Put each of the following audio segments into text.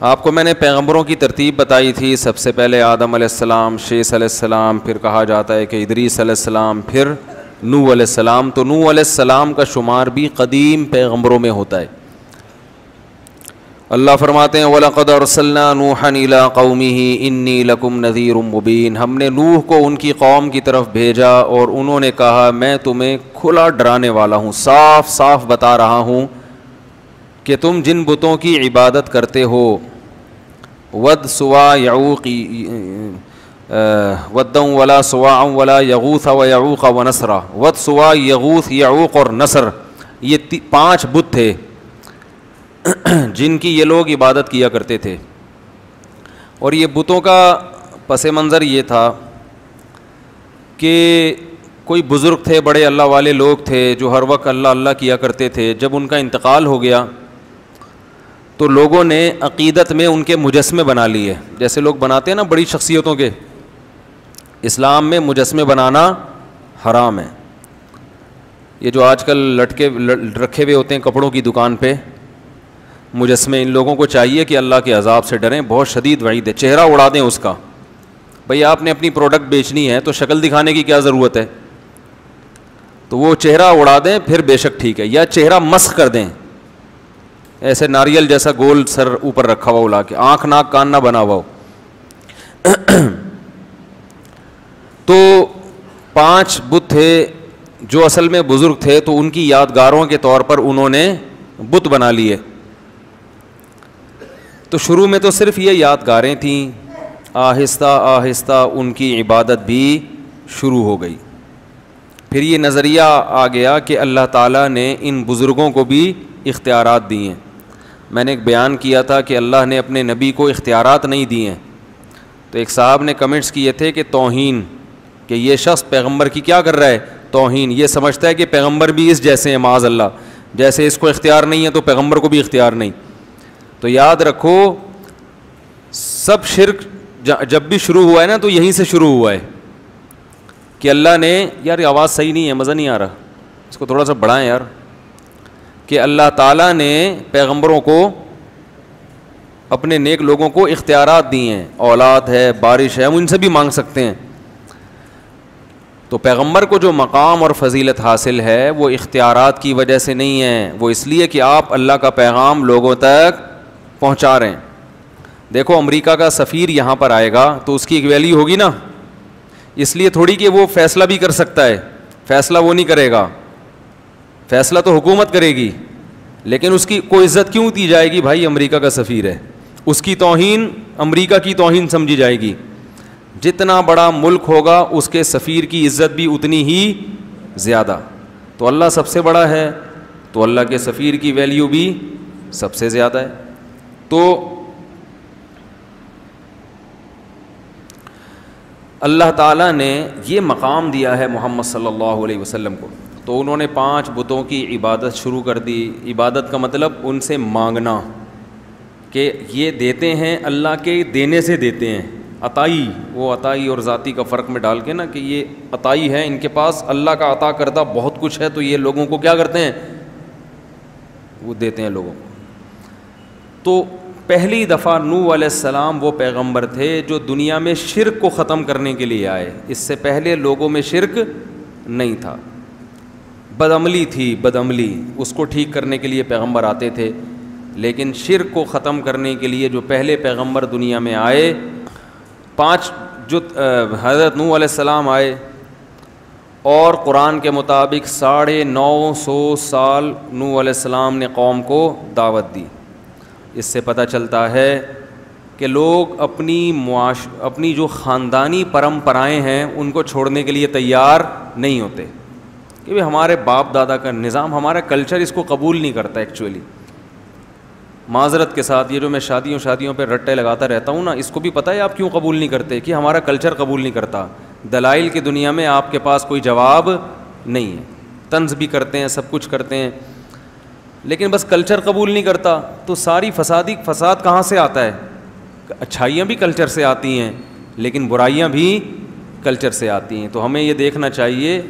آپ کو میں نے پیغمبروں کی ترتیب بتائی تھی. سب سے پہلے آدم علیہ السلام, شیث علیہ السلام, پھر کہا جاتا ہے کہ ادریس علیہ السلام, پھر نوح علیہ السلام. تو نوح علیہ السلام کا شمار بھی قدیم پیغمبروں میں ہوتا ہے. اللہ فرماتے ہیں وَلَقَدْ أَرْسَلْنَا نُوحًا إِلَىٰ قَوْمِهِ إِنِّي لَكُمْ نَذِيرٌ مُّبِينٌ. ہم نے نوح کو ان کی قوم کی طرف بھیجا اور انہوں نے کہا میں تمہیں کھلا ڈرانے والا ہوں, صاف صاف بتا رہا ہوں کہ تم جن بتوں کی عبادت کرتے ہو, ود سوا یعوق ودًا ولا سواع ولا یغوث ویعوق ونسرا. ود سوا یغوث یعوق اور نصر, یہ 5 بت تھے جن کی یہ لوگ عبادت کیا کرتے تھے. اور یہ بتوں کا پس منظر یہ تھا کہ کوئی بزرگ تھے, بڑے اللہ والے لوگ تھے جو ہر وقت اللہ اللہ کیا کرتے تھے. جب ان کا انتقال ہو گیا تو لوگوں نے عقیدت میں ان کے مجسمے بنا لیے, جیسے لوگ بناتے ہیں نا بڑی شخصیتوں کے. اسلام میں مجسمے بنانا حرام ہے. یہ جو آج کل لٹکے رکھے ہوئے ہوتے ہیں کپڑوں کی دکان پہ مجسمے, ان لوگوں کو چاہیے کہ اللہ کے عذاب سے ڈریں, بہت شدید وعید ہے. چہرہ اڑا دیں اس کا. بھئی آپ نے اپنی پروڈکٹ بیچنی ہے تو شکل دکھانے کی کیا ضرورت ہے؟ تو وہ چہرہ اڑا دیں پھر بے شک ٹھیک ہے, یا چہرہ مسخ کر دیں, ایسے ناریل جیسا گول سر اوپر رکھا ہوا اڑا کے, آنکھ ناک کان نہ بنا ہوا ہو. تو 5 بت تھے جو اصل میں بزرگ تھے, تو ان کی یادگاروں کے طور پر انہوں نے بت بنا لیے. تو شروع میں تو صرف یہ یادگاریں تھیں, آہستہ آہستہ ان کی عبادت بھی شروع ہو گئی. پھر یہ نظریہ آ گیا کہ اللہ تعالیٰ نے ان بزرگوں کو بھی اختیارات دیے ہیں. میں نے ایک بیان کیا تھا کہ اللہ نے اپنے نبی کو اختیارات نہیں دیے ہیں. تو ایک صاحب نے کمنٹس کیے تھے کہ توہین, کہ یہ شخص پیغمبر کی کیا کر رہا ہے, توہین. یہ سمجھتا ہے کہ پیغمبر بھی اس جیسے ہیں, معاذ اللہ, جیسے اس کو اختیار نہیں ہے تو پیغمبر کو بھی اختیار نہیں. تو یاد رکھو سب شرک جب بھی شروع ہوا ہے نا تو یہیں سے شروع ہوا ہے کہ اللہ نے, یار یہ آواز صحیح نہیں ہے, مزہ نہیں آ رہا, اس کو تھوڑا سا بڑھائیں یار, کہ اللہ تعالیٰ نے پیغمبروں کو, اپنے نیک لوگوں کو اختیارات دیے ہیں. اولاد ہے, بارش ہے, ہم ان سے بھی مانگ سکتے ہیں. تو پیغمبر کو جو مقام اور فضیلت حاصل ہے وہ اختیارات کی وجہ سے نہیں ہے, وہ اس لیے کہ آپ اللہ کا پیغام لوگوں تک پہنچا رہے ہیں. دیکھو امریکہ کا سفیر یہاں پر آئے گا تو اس کی ایک ویلیو ہوگی نا, اس لیے تھوڑی کہ وہ فیصلہ بھی کر سکتا ہے, فیصلہ وہ نہیں کرے گا, فیصلہ تو حکومت کرے گی, لیکن اس کی کوئی عزت کیوں دی جائے گی؟ بھائی امریکہ کا سفیر ہے, اس کی توہین امریکہ کی توہین سمجھی جائے گی. جتنا بڑا ملک ہوگا اس کے سفیر کی عزت بھی اتنی ہی زیادہ. تو اللہ سب سے بڑا ہے تو اللہ کے سفیر کی ویلیو بھی سب سے زیادہ ہے. تو اللہ تعالیٰ نے یہ مقام دیا ہے محمد صلی اللہ علیہ وسلم کو. تو انہوں نے 5 بتوں کی عبادت شروع کر دی. عبادت کا مطلب ان سے مانگنا, کہ یہ دیتے ہیں اللہ کے دینے سے دیتے ہیں. عطائی, وہ عطائی اور ذاتی کا فرق میں ڈال کے نا, کہ یہ عطائی ہے, ان کے پاس اللہ کا عطا کردہ بہت کچھ ہے, تو یہ لوگوں کو کیا کرتے ہیں, وہ دیتے ہیں لوگوں کو. تو پہلی دفعہ نوح علیہ السلام وہ پیغمبر تھے جو دنیا میں شرک کو ختم کرنے کے لیے آئے. اس سے پہلے لوگوں میں شرک نہیں تھا, بدعملی تھی, بدعملی, اس کو ٹھیک کرنے کے لیے پیغمبر آتے تھے. لیکن شرک کو ختم کرنے کے لیے جو پہلے پیغمبر دنیا میں آئے, 5 جو حضرت نوح علیہ السلام آئے, اور قرآن کے مطابق 950 سال نوح علیہ السلام نے قوم کو دعوت دی. اس سے پتہ چلتا ہے کہ لوگ اپنی جو خاندانی پرمپرائیں ہیں ان کو چھوڑنے کے لیے تیار نہیں ہوتے, کہ ہمارے باپ دادا کا نظام, ہمارا کلچر اس کو قبول نہیں کرتا. ایکچولی معذرت کے ساتھ یہ جو میں شادیوں پہ رٹے لگاتا رہتا ہوں نا, اس کو بھی پتہ ہے آپ کیوں قبول نہیں کرتے, کہ ہمارا کلچر قبول نہیں کرتا. دلائل کی دنیا میں آپ کے پاس کوئی جواب نہیں ہے, طنز بھی کرتے ہیں, سب کچھ کرتے ہیں, لیکن بس کلچر قبول نہیں کرتا. تو ساری فساد کہاں سے آتا ہے؟ اچھائیاں بھی کلچر سے آتی ہیں, لیکن برائیاں بھی کلچر سے آتی ہیں. تو ہمیں یہ دیکھنا چاہیے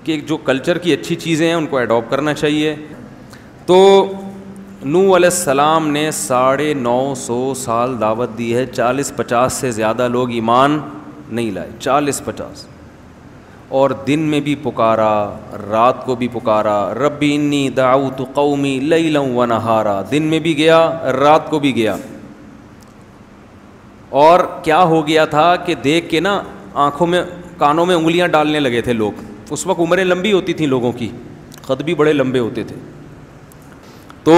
کہ جو کلچر کی اچھی چیزیں ہیں ان کو ایڈاپٹ کرنا چاہیے. تو نوح علیہ السلام نے 950 سال دعوت دی ہے, 40-50 سے زیادہ لوگ ایمان نہیں لائے, 40-50, اور دن میں بھی پکارا, رات کو بھی پکارا, ربی انی دعوت قومی لیلا و نہارا, دن میں بھی گیا, رات کو بھی گیا. اور کیا ہو گیا تھا کہ دیکھ کے نا آنکھوں میں کانوں میں انگلیاں ڈالنے لگے تھے لوگ. اس وقت عمریں لمبی ہوتی تھیں لوگوں کی, قد بھی بڑے لمبے ہوتے تھے. تو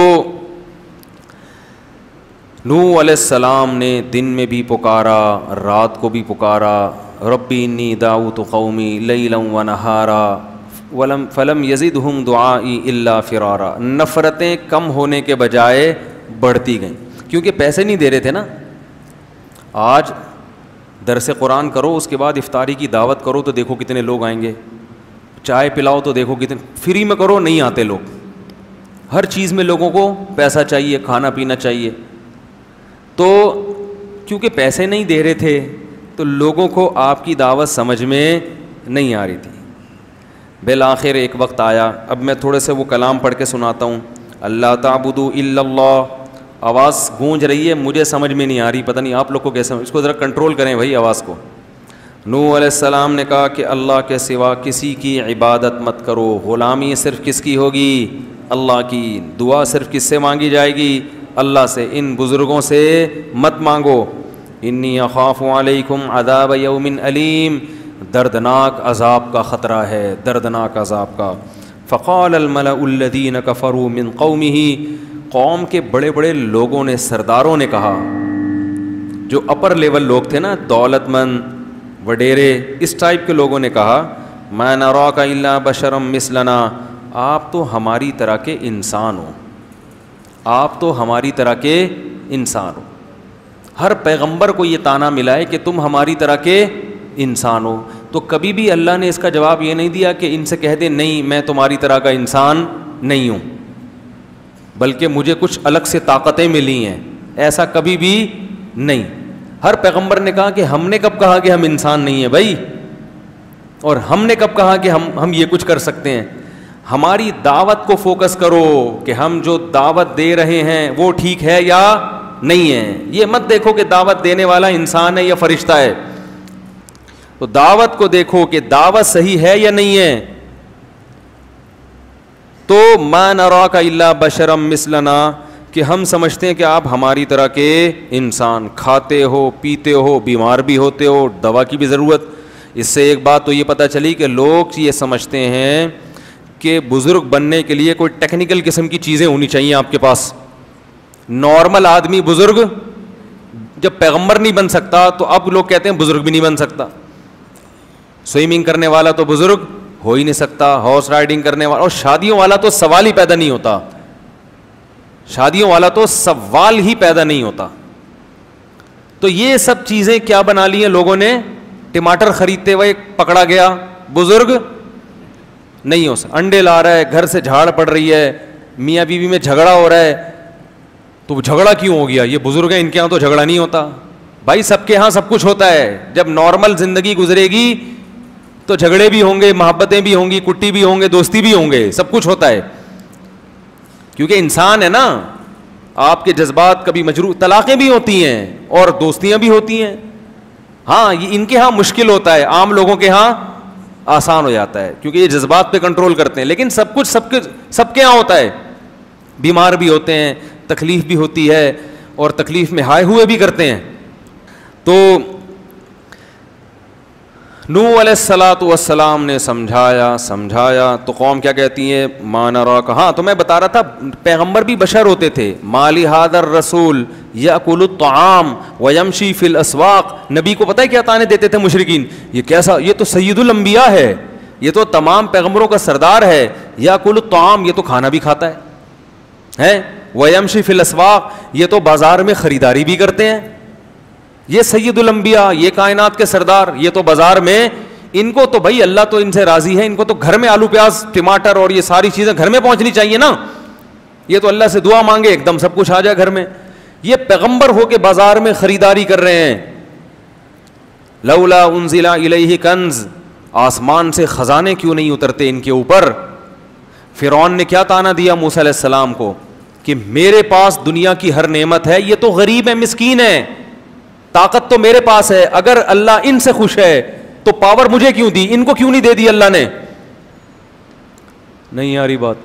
نوح علیہ السلام نے دن میں بھی پکارا, رات کو بھی پکارا, ربی انی دعوت قومی لیلا و نہارا فلم یزدہم دعائی الا فرارا. نفرتیں کم ہونے کے بجائے بڑھتی گئیں, کیونکہ پیسے نہیں دے رہے تھے نا. آج درس قرآن کرو, اس کے بعد افطاری کی دعوت کرو تو دیکھو کتنے لوگ آئیں گے, چائے پلاؤ تو دیکھو کتنے, فری میں کرو نہیں آتے لوگ. ہر چیز میں لوگوں کو پیسہ چاہیے, کھانا پینا چاہیے. تو کیونکہ پیسے نہیں دے رہے تھے تو لوگوں کو آپ کی دعوت سمجھ میں نہیں آ رہی تھی. بالآخر ایک وقت آیا, اب میں تھوڑے سے وہ کلام پڑھ کے سناتا ہوں. اللہ تعبدوا الا اللہ, آواز گونج رہی ہے, مجھے سمجھ میں نہیں آ رہی, پتہ نہیں آپ لوگ کو کیسے, اس کو ذرا کنٹرول کریں بھائی آواز کو. نوح علیہ السلام نے کہا کہ اللہ کے سوا کسی کی عبادت مت کرو, غلامی صرف کس کی ہوگی؟ اللہ کی. دعا صرف کس سے مانگی جائے گی؟ اللہ سے. ان بزرگوں سے مت مانگو. انی اخاف علیکم عذاب یوم علیم, دردناک عذاب کا خطرہ ہے, دردناک عذاب کا. فقال الملأ الذین کفروا من قومہ, قوم کے بڑے بڑے لوگوں نے, سرداروں نے کہا, جو اپر لیول لوگ تھے نا, دولت مند وڈیرے, اس ٹائپ کے لوگوں نے کہا, ما نراک الا بشرا مثلنا, آپ تو ہماری طرح کے انسان ہو, آپ تو ہماری طرح کے انسان ہو. ہر پیغمبر کو یہ طعنہ ملا ہے کہ تم ہماری طرح کے انسان ہو. تو کبھی بھی اللہ نے اس کا جواب یہ نہیں دیا کہ ان سے کہہ دے نہیں میں تمہاری طرح کا انسان نہیں ہوں, بلکہ مجھے کچھ الگ سے طاقتیں ملی ہیں, ایسا کبھی بھی نہیں. ہر پیغمبر نے کہا کہ ہم نے کب کہا کہ ہم انسان نہیں ہیں بھائی, اور ہم نے کب کہا کہ ہم یہ کچھ کر سکتے ہیں. ہماری دعوت کو فوکس کرو کہ ہم جو دعوت دے رہے ہیں وہ ٹھیک ہے یا نہیں ہے. یہ مت دیکھو کہ دعوت دینے والا انسان ہے یا فرشتہ ہے, تو دعوت کو دیکھو کہ دعوت صحیح ہے یا نہیں ہے. تو ما نراک الا بشرا مثلنا, کہ ہم سمجھتے ہیں کہ آپ ہماری طرح کے انسان, کھاتے ہو, پیتے ہو, بیمار بھی ہوتے ہو, دوا کی بھی ضرورت. اس سے ایک بات تو یہ پتہ چلی کہ لوگ یہ سمجھتے ہیں کہ بزرگ بننے کے لیے کوئی ٹیکنیکل قسم کی چیزیں ہونی چاہیے آپ کے پاس. نارمل آدمی بزرگ جب پیغمبر نہیں بن سکتا تو اب لوگ کہتے ہیں بزرگ بھی نہیں بن سکتا. سوئمنگ کرنے والا تو بزرگ ہو ہی نہیں سکتا, ہارس رائڈنگ کرنے والا, اور شادیوں والا تو سوال ہی پیدا نہیں ہوتا, شادیوں والا تو سوال ہی پیدا نہیں ہوتا. تو یہ سب چیزیں کیا بنا لی ہیں لوگوں نے, ٹماٹر خریدتے ہوئے پکڑا گیا بزرگ نہیں ہو سکتا, انڈے لا رہا ہے, گھر سے جھاڑ پڑ رہی ہے, میاں بیوی میں جھگڑا ہو رہا ہے, تو جھگڑا کیوں ہو گیا, یہ بزرگ ہیں ان کے ہاں تو جھگڑا نہیں ہوتا. بھائی سب کے ہاں سب کچھ ہوتا ہے, جب نارمل زندگی گزرے گی تو جھگڑے بھی ہوں گے, محبتیں بھی ہوں گی, کٹی بھی ہوں گے, دوستی بھی ہوں گے, سب کچھ ہوتا ہے, کیونکہ انسان ہے نا. آپ کے جذبات کبھی مجروح, طلاقیں بھی ہوتی ہیں اور دوستیاں بھی ہوتی ہیں. ہاں یہ ان کے ہاں مشکل ہوتا ہے, عام لوگوں کے ہاں آسان ہو جاتا ہے کیونکہ یہ جذبات پہ کنٹرول کرتے ہیں. لیکن سب کچھ سب کے ہاں ہوتا ہے, بیمار بھی ہوتے ہیں, تکلیف بھی ہوتی ہے, اور تکلیف میں ہائے ہوئے بھی کرتے ہیں. تو نوح علیہ الصلاۃ والسلام نے سمجھایا تو قوم کیا کہتی ہے, ما نراک. ہاں تو میں بتا رہا تھا پیغمبر بھی بشر ہوتے تھے. مالی ھذا الرسول یاکل الطعام ویمشی فی الاسواق, نبی کو پتہ ہے کیا طعنے دیتے تھے مشرکین, یہ کیسا, یہ تو سید الانبیاء ہے, یہ تو تمام پیغمبروں کا سردار ہے. یاکل الطعام, یہ تو کھانا بھی کھاتا ہے, ویمشی فی الاسواق, یہ تو بازار میں خریداری بھی کرتے ہیں. یہ سید الانبیاء, یہ کائنات کے سردار, یہ تو بازار میں, ان کو تو بھائی اللہ تو ان سے راضی ہے, ان کو تو گھر میں آلو پیاز ٹماٹر اور یہ ساری چیزیں گھر میں پہنچنی چاہیے نا. یہ تو اللہ سے دعا مانگے ایک دم سب کچھ آ جائے گھر میں. یہ پیغمبر ہو کے بازار میں خریداری کر رہے ہیں. لولا انزل الیہ کنز, آسمان سے خزانے کیوں نہیں اترتے ان کے اوپر. فرعون نے کیا طعنہ دیا موسیٰ علیہ السلام کو کہ میرے پاس دنیا کی ہر نعمت ہے, یہ تو غریب ہے, مسکین ہے, طاقت تو میرے پاس ہے, اگر اللہ ان سے خوش ہے تو پاور مجھے کیوں دی, ان کو کیوں نہیں دے دی اللہ نے؟ نہیں آ رہی بات.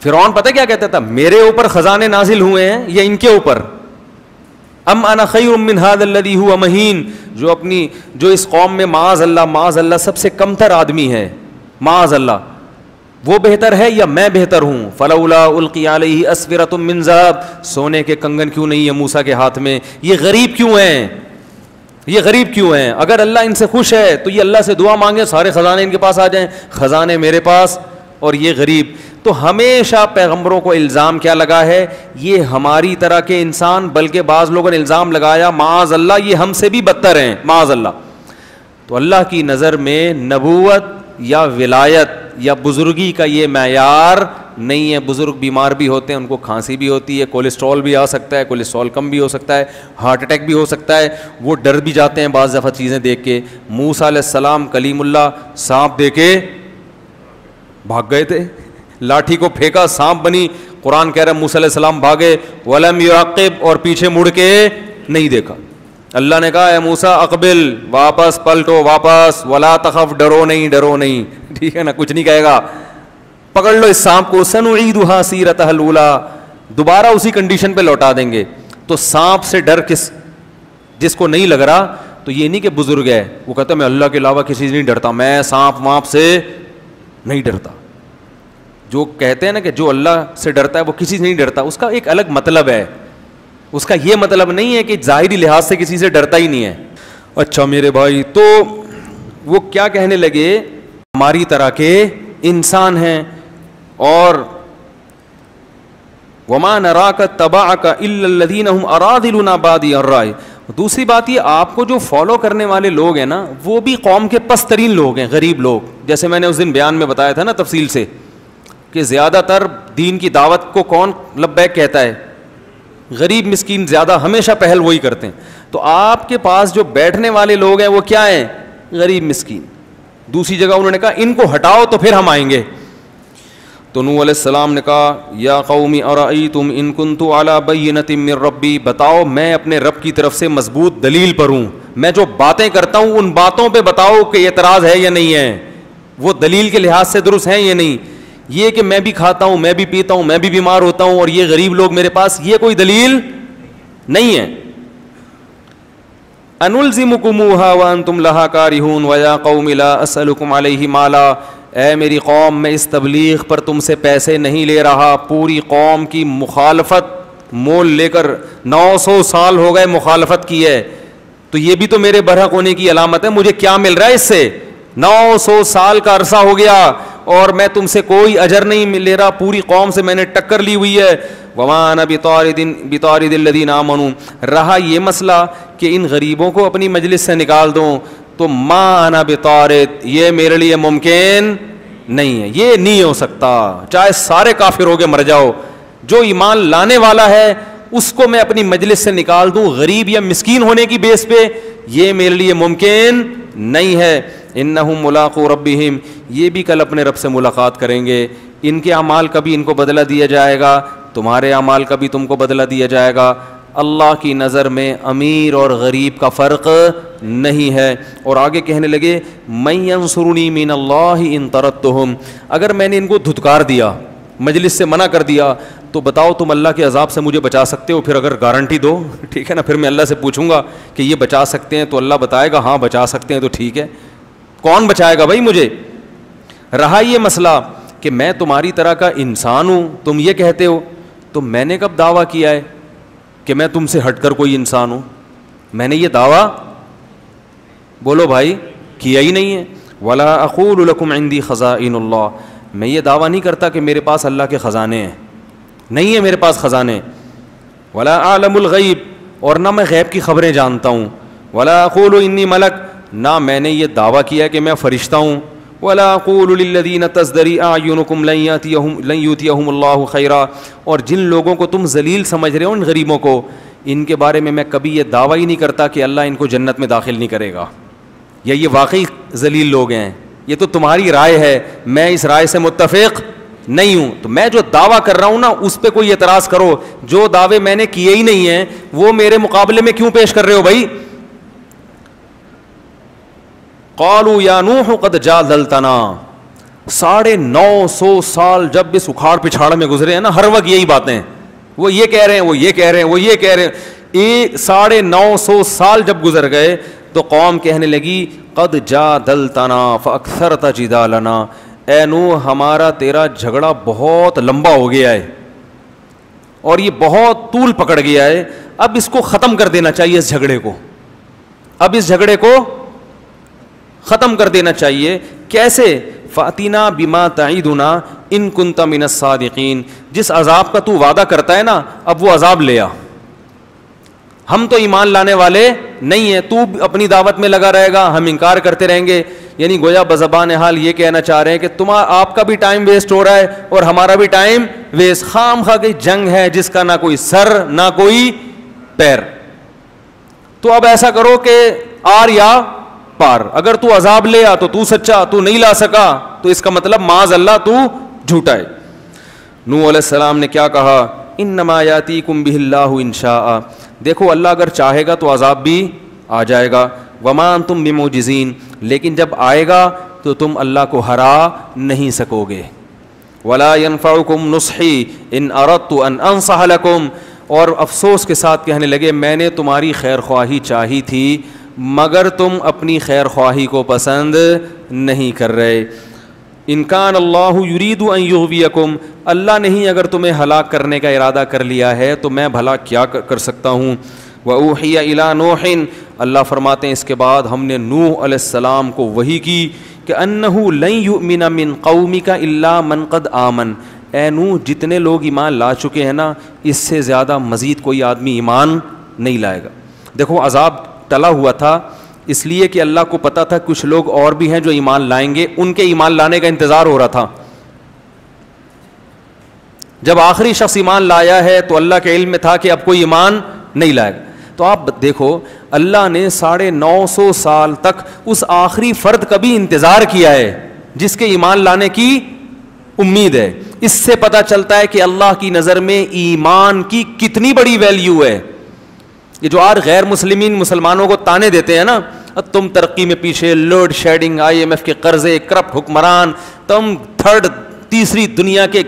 فرعون پتہ کیا کہتا تھا, میرے اوپر خزانے نازل ہوئے ہیں یا ان کے اوپر؟ ام انا خیر من ھذا الذی ھو مہین, جو اس قوم میں معاذ اللہ سب سے کمتر آدمی ہے, معاذ اللہ, وہ بہتر ہے یا میں بہتر ہوں؟ فلولا القی علیہ اسورۃ من ذہب, سونے کے کنگن کیوں نہیں ہے موسیٰ کے ہاتھ میں؟ یہ غریب کیوں ہیں, یہ غریب کیوں ہیں؟ اگر اللہ ان سے خوش ہے تو یہ اللہ سے دعا مانگے, سارے خزانے ان کے پاس آ جائیں, خزانے میرے پاس اور یہ غریب. تو ہمیشہ پیغمبروں کو الزام کیا لگا ہے, یہ ہماری طرح کے انسان, بلکہ بعض لوگوں نے الزام لگایا معاذ اللہ یہ ہم سے بھی بدتر ہیں, معاذ اللہ. تو اللہ کی نظر میں نبوت یا ولایت یا بزرگی کا یہ معیار نہیں ہے. بزرگ بیمار بھی ہوتے ہیں, ان کو کھانسی بھی ہوتی ہے, کولیسٹرول بھی آ سکتا ہے, کولیسٹرول کم بھی ہو سکتا ہے, ہارٹ اٹیک بھی ہو سکتا ہے, وہ ڈر بھی جاتے ہیں بعض دفعہ چیزیں دیکھ کے. موسیٰ علیہ السلام کلیم اللہ سانپ دے کے بھاگ گئے تھے, لاٹھی کو پھینکا سانپ بنی, قرآن کہہ رہا ہے موسیٰ علیہ السلام بھاگے, ولم یعقب, اور پیچھے مڑ کے نہیں دیکھا. اللہ نے کہا اے موسیٰ اقبل, واپس پلٹو, واپس, ولا تخف, ڈرو نہیں, ٹھیک ہے نا, کچھ نہیں کہے گا, پکڑ لو اس سانپ کو, سنعیدھا سیرتھا الاولیٰ, دوبارہ اسی کنڈیشن پہ لوٹا دیں گے. تو سانپ سے ڈر جس کو نہیں لگ رہا, تو یہ نہیں کہ بزرگ ہے وہ کہتا ہے میں اللہ کے علاوہ کسی سے نہیں ڈرتا, میں سانپ وانپ سے نہیں ڈرتا. جو کہتے ہیں نا کہ جو اللہ سے ڈرتا ہے وہ کسی سے نہیں ڈرتا, اس کا ایک الگ مطلب ہے. اس کا یہ مطلب نہیں ہے کہ ظاہری لحاظ سے کسی سے ڈرتا ہی نہیں ہے. اچھا میرے بھائی, تو وہ کیا کہنے لگے, ہماری طرح کے انسان ہیں, اور وما نراک تبعک الا الذین هم اراذلنا بادی الرائے. دوسری بات یہ, آپ کو جو فالو کرنے والے لوگ ہیں نا, وہ بھی قوم کے پست ترین لوگ ہیں, غریب لوگ. جیسے میں نے اس دن بیان میں بتایا تھا نا تفصیل سے, کہ زیادہ تر دین کی دعوت کو کون لبیک کہتا ہے؟ غریب مسکین زیادہ ہمیشہ پہل وہی کرتے ہیں. تو آپ کے پاس جو بیٹھنے والے لوگ ہیں وہ کیا ہیں؟ غریب مسکین. دوسری جگہ انہوں نے کہا ان کو ہٹاؤ تو پھر ہم آئیں گے. تو نوح علیہ السلام نے کہا یا قوم ارأیتم ان کنت علی بینۃ من ربی, بتاؤ میں اپنے رب کی طرف سے مضبوط دلیل پر ہوں, میں جو باتیں کرتا ہوں ان باتوں پہ بتاؤ کہ اعتراض ہے یا نہیں ہے, وہ دلیل کے لحاظ سے درست ہیں یا نہیں. یہ کہ میں بھی کھاتا ہوں, میں بھی پیتا ہوں, میں بھی بیمار ہوتا ہوں, اور یہ غریب لوگ میرے پاس, یہ کوئی دلیل نہیں ہے. انلزمکموہا وانتم لہا کارہون ویا قوم لا اسألکم علیہ مالا, اے میری قوم میں اس تبلیغ پر تم سے پیسے نہیں لے رہا. پوری قوم کی مخالفت مول لے کر 900 سال ہو گئے مخالفت کی ہے, تو یہ بھی تو میرے برحق ہونے کی علامت ہے. مجھے کیا مل رہا ہے اس سے؟ 900 سال کا عرصہ ہو گیا اور میں تم سے کوئی اجر نہیں لے رہا, پوری قوم سے میں نے ٹکر لی ہوئی ہے. وما انا بطارد الذین آمنوا, رہا یہ مسئلہ کہ ان غریبوں کو اپنی مجلس سے نکال دوں, تو ما انا بطارد, یہ میرے لیے ممکن نہیں ہے, یہ نہیں ہو سکتا, چاہے سارے کافر ہو کے مر جاؤ. جو ایمان لانے والا ہے اس کو میں اپنی مجلس سے نکال دوں غریب یا مسکین ہونے کی بیس پہ, یہ میرے لیے ممکن نہیں ہے. انہم ملاقو ربہم, یہ بھی کل اپنے رب سے ملاقات کریں گے. ان کے اعمال کا بھی ان کو بدلہ دیا جائے گا, تمہارے اعمال کا بھی تم کو بدلہ دیا جائے گا. اللہ کی نظر میں امیر اور غریب کا فرق نہیں ہے. اور آگے کہنے لگے من ینصرنی من اللہ ان طردتہم, اگر میں نے ان کو دھتکار دیا, مجلس سے منع کر دیا, تو بتاؤ تم اللہ کے عذاب سے مجھے بچا سکتے ہو؟ پھر اگر گارنٹی دو, ٹھیک ہے نا, پھر میں اللہ سے پوچھوں گا کہ یہ بچا سکتے ہیں, تو اللہ بتائے گا ہاں بچا سکتے ہیں, تو ٹھیک ہے. کون بچائے گا بھائی مجھے؟ رہا یہ مسئلہ کہ میں تمہاری طرح کا انسان ہوں, تم یہ کہتے ہو, تو میں نے کب دعویٰ کیا ہے کہ میں تم سے ہٹ کر کوئی انسان ہوں؟ میں نے یہ دعویٰ, بولو بھائی, کیا ہی نہیں ہے. ولا اقول لکم عندی خزائن اللہ, میں یہ دعویٰ نہیں کرتا کہ میرے پاس اللہ کے خزانے ہیں, نہیں ہے میرے پاس خزانے. ولا اعلم الغیب, اور نہ میں غیب کی خبریں جانتا ہوں. ولا اقول انی ملک, نہ میں نے یہ دعویٰ کیا کہ میں فرشتہ ہوں. ولا اقول للذین تزدری اعینکم لن یؤتیہم اللہ خیرا, اور جن لوگوں کو تم ذلیل سمجھ رہے ہو, ان غریبوں کو, ان کے بارے میں کبھی یہ دعویٰ ہی نہیں کرتا کہ اللہ ان کو جنت میں داخل نہیں کرے گا, یا یہ واقعی ذلیل لوگ ہیں. یہ تو تمہاری رائے ہے, میں اس رائے سے متفق نہیں ہوں. تو میں جو دعویٰ کر رہا ہوں نا اس پہ کوئی اعتراض کرو, جو دعوے میں نے کیے ہی نہیں ہیں وہ میرے مقابلے میں کیوں پیش کر رہے ہو بھائی. قالوا یا نوح قد جادلتنا, 950 سال جب اس اکھاڑ پچھاڑ میں گزرے ہیں نا, ہر وقت یہی باتیں, وہ یہ کہہ رہے ہیں, وہ یہ کہہ رہے ہیں, وہ یہ کہہ رہے ہیں. 950 سال جب گزر گئے تو قوم کہنے لگی قد جادلتنا فاکثرت جدالنا, اے نوح ہمارا تیرا جھگڑا بہت لمبا ہو گیا ہے اور یہ بہت طول پکڑ گیا ہے, اب اس کو ختم کر دینا چاہیے, اس جھگڑے کو, اب اس جھگڑے کو ختم کر دینا چاہیے. کیسے؟ فاتنا بما تعیدنا ان کنت من الصادقین, جس عذاب کا تو وعدہ کرتا ہے نا اب وہ عذاب لے آ, ہم تو ایمان لانے والے نہیں ہیں, تو اپنی دعوت میں لگا رہے گا, ہم انکار کرتے رہیں گے. یعنی گویا بزبان حال یہ کہنا چاہ رہے ہیں کہ آپ کا بھی ٹائم ویسٹ ہو رہا ہے اور ہمارا بھی ٹائم ویسٹ, خام خواہ کی جنگ ہے جس کا نہ کوئی سر نہ کوئی پیر. تو اب ایسا کرو کہ آر یا پار, اگر تو عذاب لے آ تو سچا, تو نہیں لا سکا تو اس کا مطلب معاذ اللہ تو جھوٹا ہے. نوح علیہ السلام نے کیا کہا؟ انما یاتیکم بہ اللہ ان شاء, دیکھو اللہ اگر چاہے گا تو عذاب بھی آ جائے گا. وما انتم بمعجزین, لیکن جب آئے گا تو تم اللہ کو ہرا نہیں سکو گے. ولا ينفعکم نصحی ان اردت ان انصح لکم, اور افسوس کے ساتھ کہنے لگے میں نے تمہاری خیر خواہی چاہی تھی مگر تم اپنی خیر خواہی کو پسند نہیں کر رہے. ان کان اللہ یرید ان یغویکم, اللہ نے ہی اگر تمہیں ہلاک کرنے کا ارادہ کر لیا ہے تو میں بھلا کیا کر سکتا ہوں. وأوحی الی نوح, اللہ فرماتے ہیں اس کے بعد ہم نے نوح علیہ السلام کو وحی کی کہ انہ لن یؤمن من قومک الا من قد آمن, اے نوح جتنے لوگ ایمان لا چکے ہیں نا اس سے زیادہ مزید کوئی آدمی ایمان نہیں لائے گا. دیکھو عذاب ٹلا ہوا تھا اس لیے کہ اللہ کو پتا تھا کچھ لوگ اور بھی ہیں جو ایمان لائیں گے, ان کے ایمان لانے کا انتظار ہو رہا تھا. جب آخری شخص ایمان لایا ہے تو اللہ کے علم میں تھا کہ اب کوئی ایمان نہیں لائے گا. تو آپ دیکھو اللہ نے 950 سال تک اس آخری فرد کا بھی انتظار کیا ہے جس کے ایمان لانے کی امید ہے. اس سے پتہ چلتا ہے کہ اللہ کی نظر میں ایمان کی کتنی بڑی ویلیو ہے. یہ جو آج غیر مسلمانوں کو تانے دیتے ہیں نا, تم ترقی میں پیچھے, لوڈ شیڈنگ, IMF کے قرضے, کرپٹ حکمران, تم تیسری دنیا کے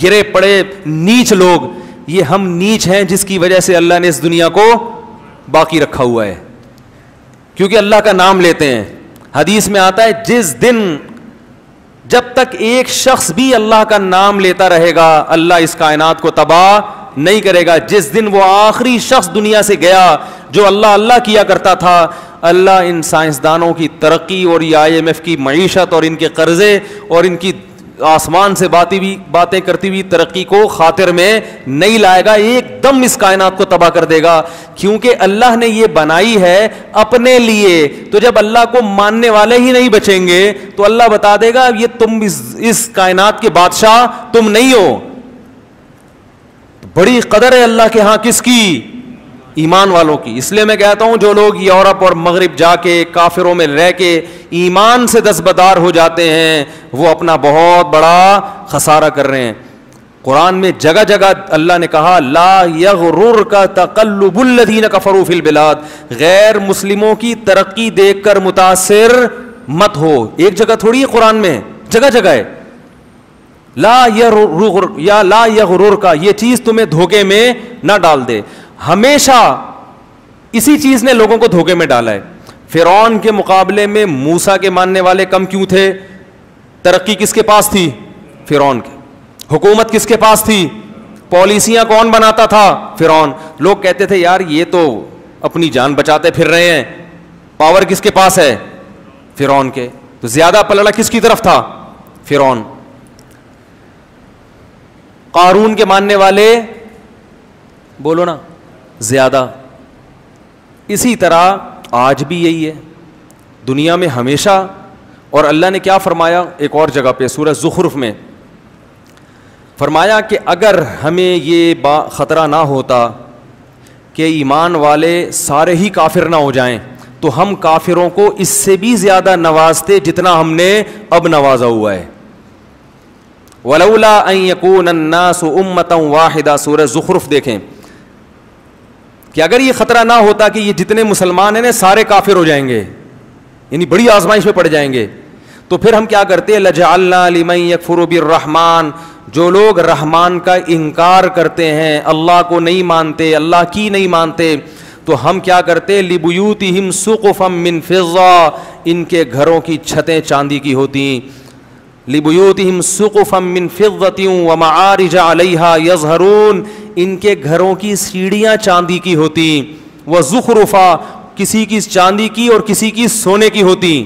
گرے پڑے نیچ لوگ, یہ ہم نیچ ہیں جس کی وجہ سے اللہ نے اس دنیا کو باقی رکھا ہوا ہے کیونکہ اللہ کا نام لیتے ہیں. حدیث میں آتا ہے جس دن جب تک ایک شخص بھی اللہ کا نام لیتا رہے گا اللہ اس کائنات کو تباہ نہیں کرے گا. جس دن وہ آخری شخص دنیا سے گیا جو اللہ اللہ کیا کرتا تھا, اللہ ان سائنسدانوں کی ترقی اور یہ IMF کی معیشت اور ان کے قرضے اور ان کی آسمان سے باتیں کرتی ہوئی ترقی کو خاطر میں نہیں لائے گا, ایک دم اس کائنات کو تباہ کر دے گا. کیونکہ اللہ نے یہ بنائی ہے اپنے لیے, تو جب اللہ کو ماننے والے ہی نہیں بچیں گے تو اللہ بتا دے گا یہ تم اس کائنات کے بادشاہ تم نہیں ہو. بڑی قدر ہے اللہ کے ہاں کس کی؟ ایمان والوں کی. اس لیے میں کہتا ہوں جو لوگ یورپ اور مغرب جا کے کافروں میں رہ کے ایمان سے دستبردار ہو جاتے ہیں وہ اپنا بہت بڑا خسارہ کر رہے ہیں. قرآن میں جگہ جگہ اللہ نے کہا لا یغررک تقلب الذین کفروا فی البلاد, غیر مسلموں کی ترقی دیکھ کر متاثر مت ہو. ایک جگہ تھوڑی ہے قرآن میں, جگہ جگہ ہے لا یغررک, یہ چیز تمہیں دھوکے میں نہ ڈال دے. ہمیشہ اسی چیز نے لوگوں کو دھوکے میں ڈالا ہے. فرعون کے مقابلے میں موسیٰ کے ماننے والے کم کیوں تھے؟ ترقی کس کے پاس تھی؟ فرعون کے. حکومت کس کے پاس تھی؟ پالیسیاں کون بناتا تھا؟ فرعون. لوگ کہتے تھے یار یہ تو اپنی جان بچاتے پھر رہے ہیں. پاور کس کے پاس ہے؟ فرعون کے. تو زیادہ پلڑا کس کی طرف تھا؟ فرعون. قارون کے ماننے والے بولو نا زیادہ. اسی طرح آج بھی یہی ہے دنیا میں ہمیشہ. اور اللہ نے کیا فرمایا ایک اور جگہ پہ سورہ زخرف میں, فرمایا کہ اگر ہمیں یہ خطرہ نہ ہوتا کہ ایمان والے سارے ہی کافر نہ ہو جائیں تو ہم کافروں کو اس سے بھی زیادہ نوازتے جتنا ہم نے اب نوازا ہوا ہے. ولولا ان یکون الناس امۃ واحدہ، سورہ زخرف دیکھیں کہ اگر یہ خطرہ نہ ہوتا کہ یہ جتنے مسلمان ہیں نا سارے کافر ہو جائیں گے، یعنی بڑی آزمائش میں پڑ جائیں گے، تو پھر ہم کیا کرتے ہیں، لجعلنا لمن یکفر بالرحمن، جو لوگ رحمان کا انکار کرتے ہیں، اللہ کو نہیں مانتے، اللہ کی نہیں مانتے، تو ہم کیا کرتے، لبیوتہم سقفا من فضہ، ان کے گھروں کی چھتیں چاندی کی ہوتی، لبیوتہم سقفا من فضۃ ومعارج علیہا یظہرون، ان کے گھروں کی سیڑھیاں چاندی کی ہوتی، وزخرفا، کسی کی چاندی کی اور کسی کی سونے کی ہوتی،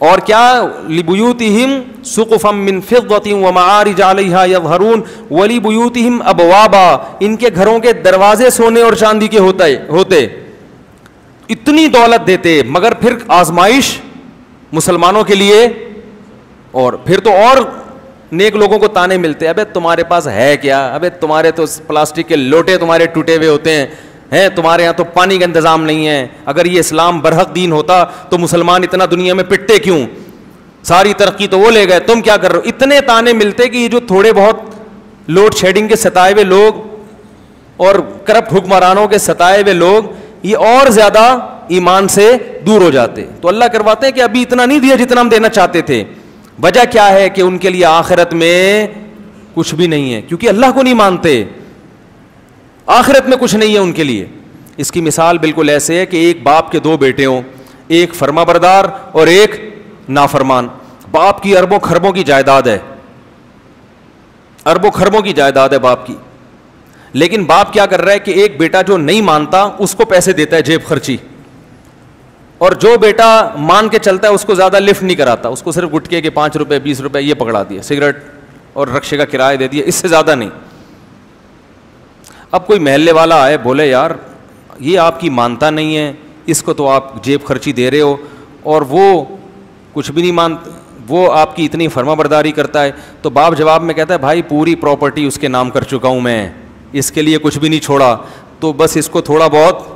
اور کیا، لبیوتہم سقفا من فضۃ ومعارج علیہا یظہرون ولبیوتہم ابوابا، ان کے گھروں کے دروازے سونے اور چاندی کے ہوتے، اتنی دولت دیتے، مگر پھر آزمائش مسلمانوں کے لیے، اور پھر تو اور نیک لوگوں کو تانے ملتے، ابے تمہارے پاس ہے کیا، ابے تمہارے تو پلاسٹک کے لوٹے تمہارے ٹوٹے ہوئے ہوتے ہیں، تمہارے یہاں تو پانی کا انتظام نہیں ہے، اگر یہ اسلام برحق دین ہوتا تو مسلمان اتنا دنیا میں پٹتے کیوں، ساری ترقی تو وہ لے گئے، تم کیا کر رہے ہو، اتنے تانے ملتے کہ یہ جو تھوڑے بہت لوڈ شیڈنگ کے ستائے ہوئے لوگ اور کرپٹ حکمرانوں کے ستائے ہوئے لوگ یہ اور زیادہ ایمان سے دور ہو جاتے، تو اللہ کرواتے ہیں کہ ابھی اتنا نہیں دیا جتنا ہم دینا چاہتے تھے، وجہ کیا ہے کہ ان کے لیے آخرت میں کچھ بھی نہیں ہے، کیونکہ اللہ کو نہیں مانتے، آخرت میں کچھ نہیں ہے ان کے لیے۔ اس کی مثال بالکل ایسے ہے کہ ایک باپ کے دو بیٹے ہوں، ایک فرما بردار اور ایک نافرمان، باپ کی اربوں خربوں کی جائیداد ہے، اربوں خربوں کی جائیداد ہے باپ کی، لیکن باپ کیا کر رہا ہے کہ ایک بیٹا جو نہیں مانتا اس کو پیسے دیتا ہے جیب خرچی، اور جو بیٹا مان کے چلتا ہے اس کو زیادہ لفٹ نہیں کراتا، اس کو صرف گٹکے کے 5 روپے 20 روپے یہ پکڑا دیا، سگریٹ اور رکشے کا کرایہ دے دیا، اس سے زیادہ نہیں۔ اب کوئی محلے والا آئے بولے یار یہ آپ کی مانتا نہیں ہے، اس کو تو آپ جیب خرچی دے رہے ہو اور وہ کچھ بھی نہیں مانتا، وہ آپ کی اتنی فرما برداری کرتا ہے، تو باپ جواب میں کہتا ہے بھائی پوری پراپرٹی اس کے نام کر چکا ہوں میں، اس کے لیے کچھ بھی نہیں چھوڑا، تو بس اس کو تھوڑا بہت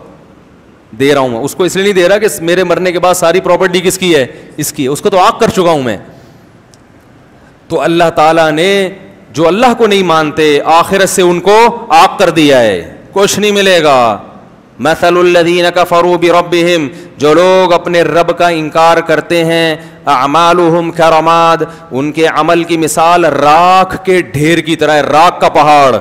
دے رہا ہوں میں، اس کو اس لیے نہیں دے رہا کہ میرے مرنے کے بعد ساری پراپرٹی کس کی ہے، اس کی ہے، اس کو تو آگ کر چکا ہوں میں۔ تو اللہ تعالیٰ نے جو اللہ کو نہیں مانتے آخرت سے ان کو آگ کر دیا ہے، کچھ نہیں ملے گا۔ مثل الذین کفروا بربہم، جو لوگ اپنے رب کا انکار کرتے ہیں، اعمالہم کرماد، ان کے عمل کی مثال راکھ کے ڈھیر کی طرح ہے، راکھ کا پہاڑ،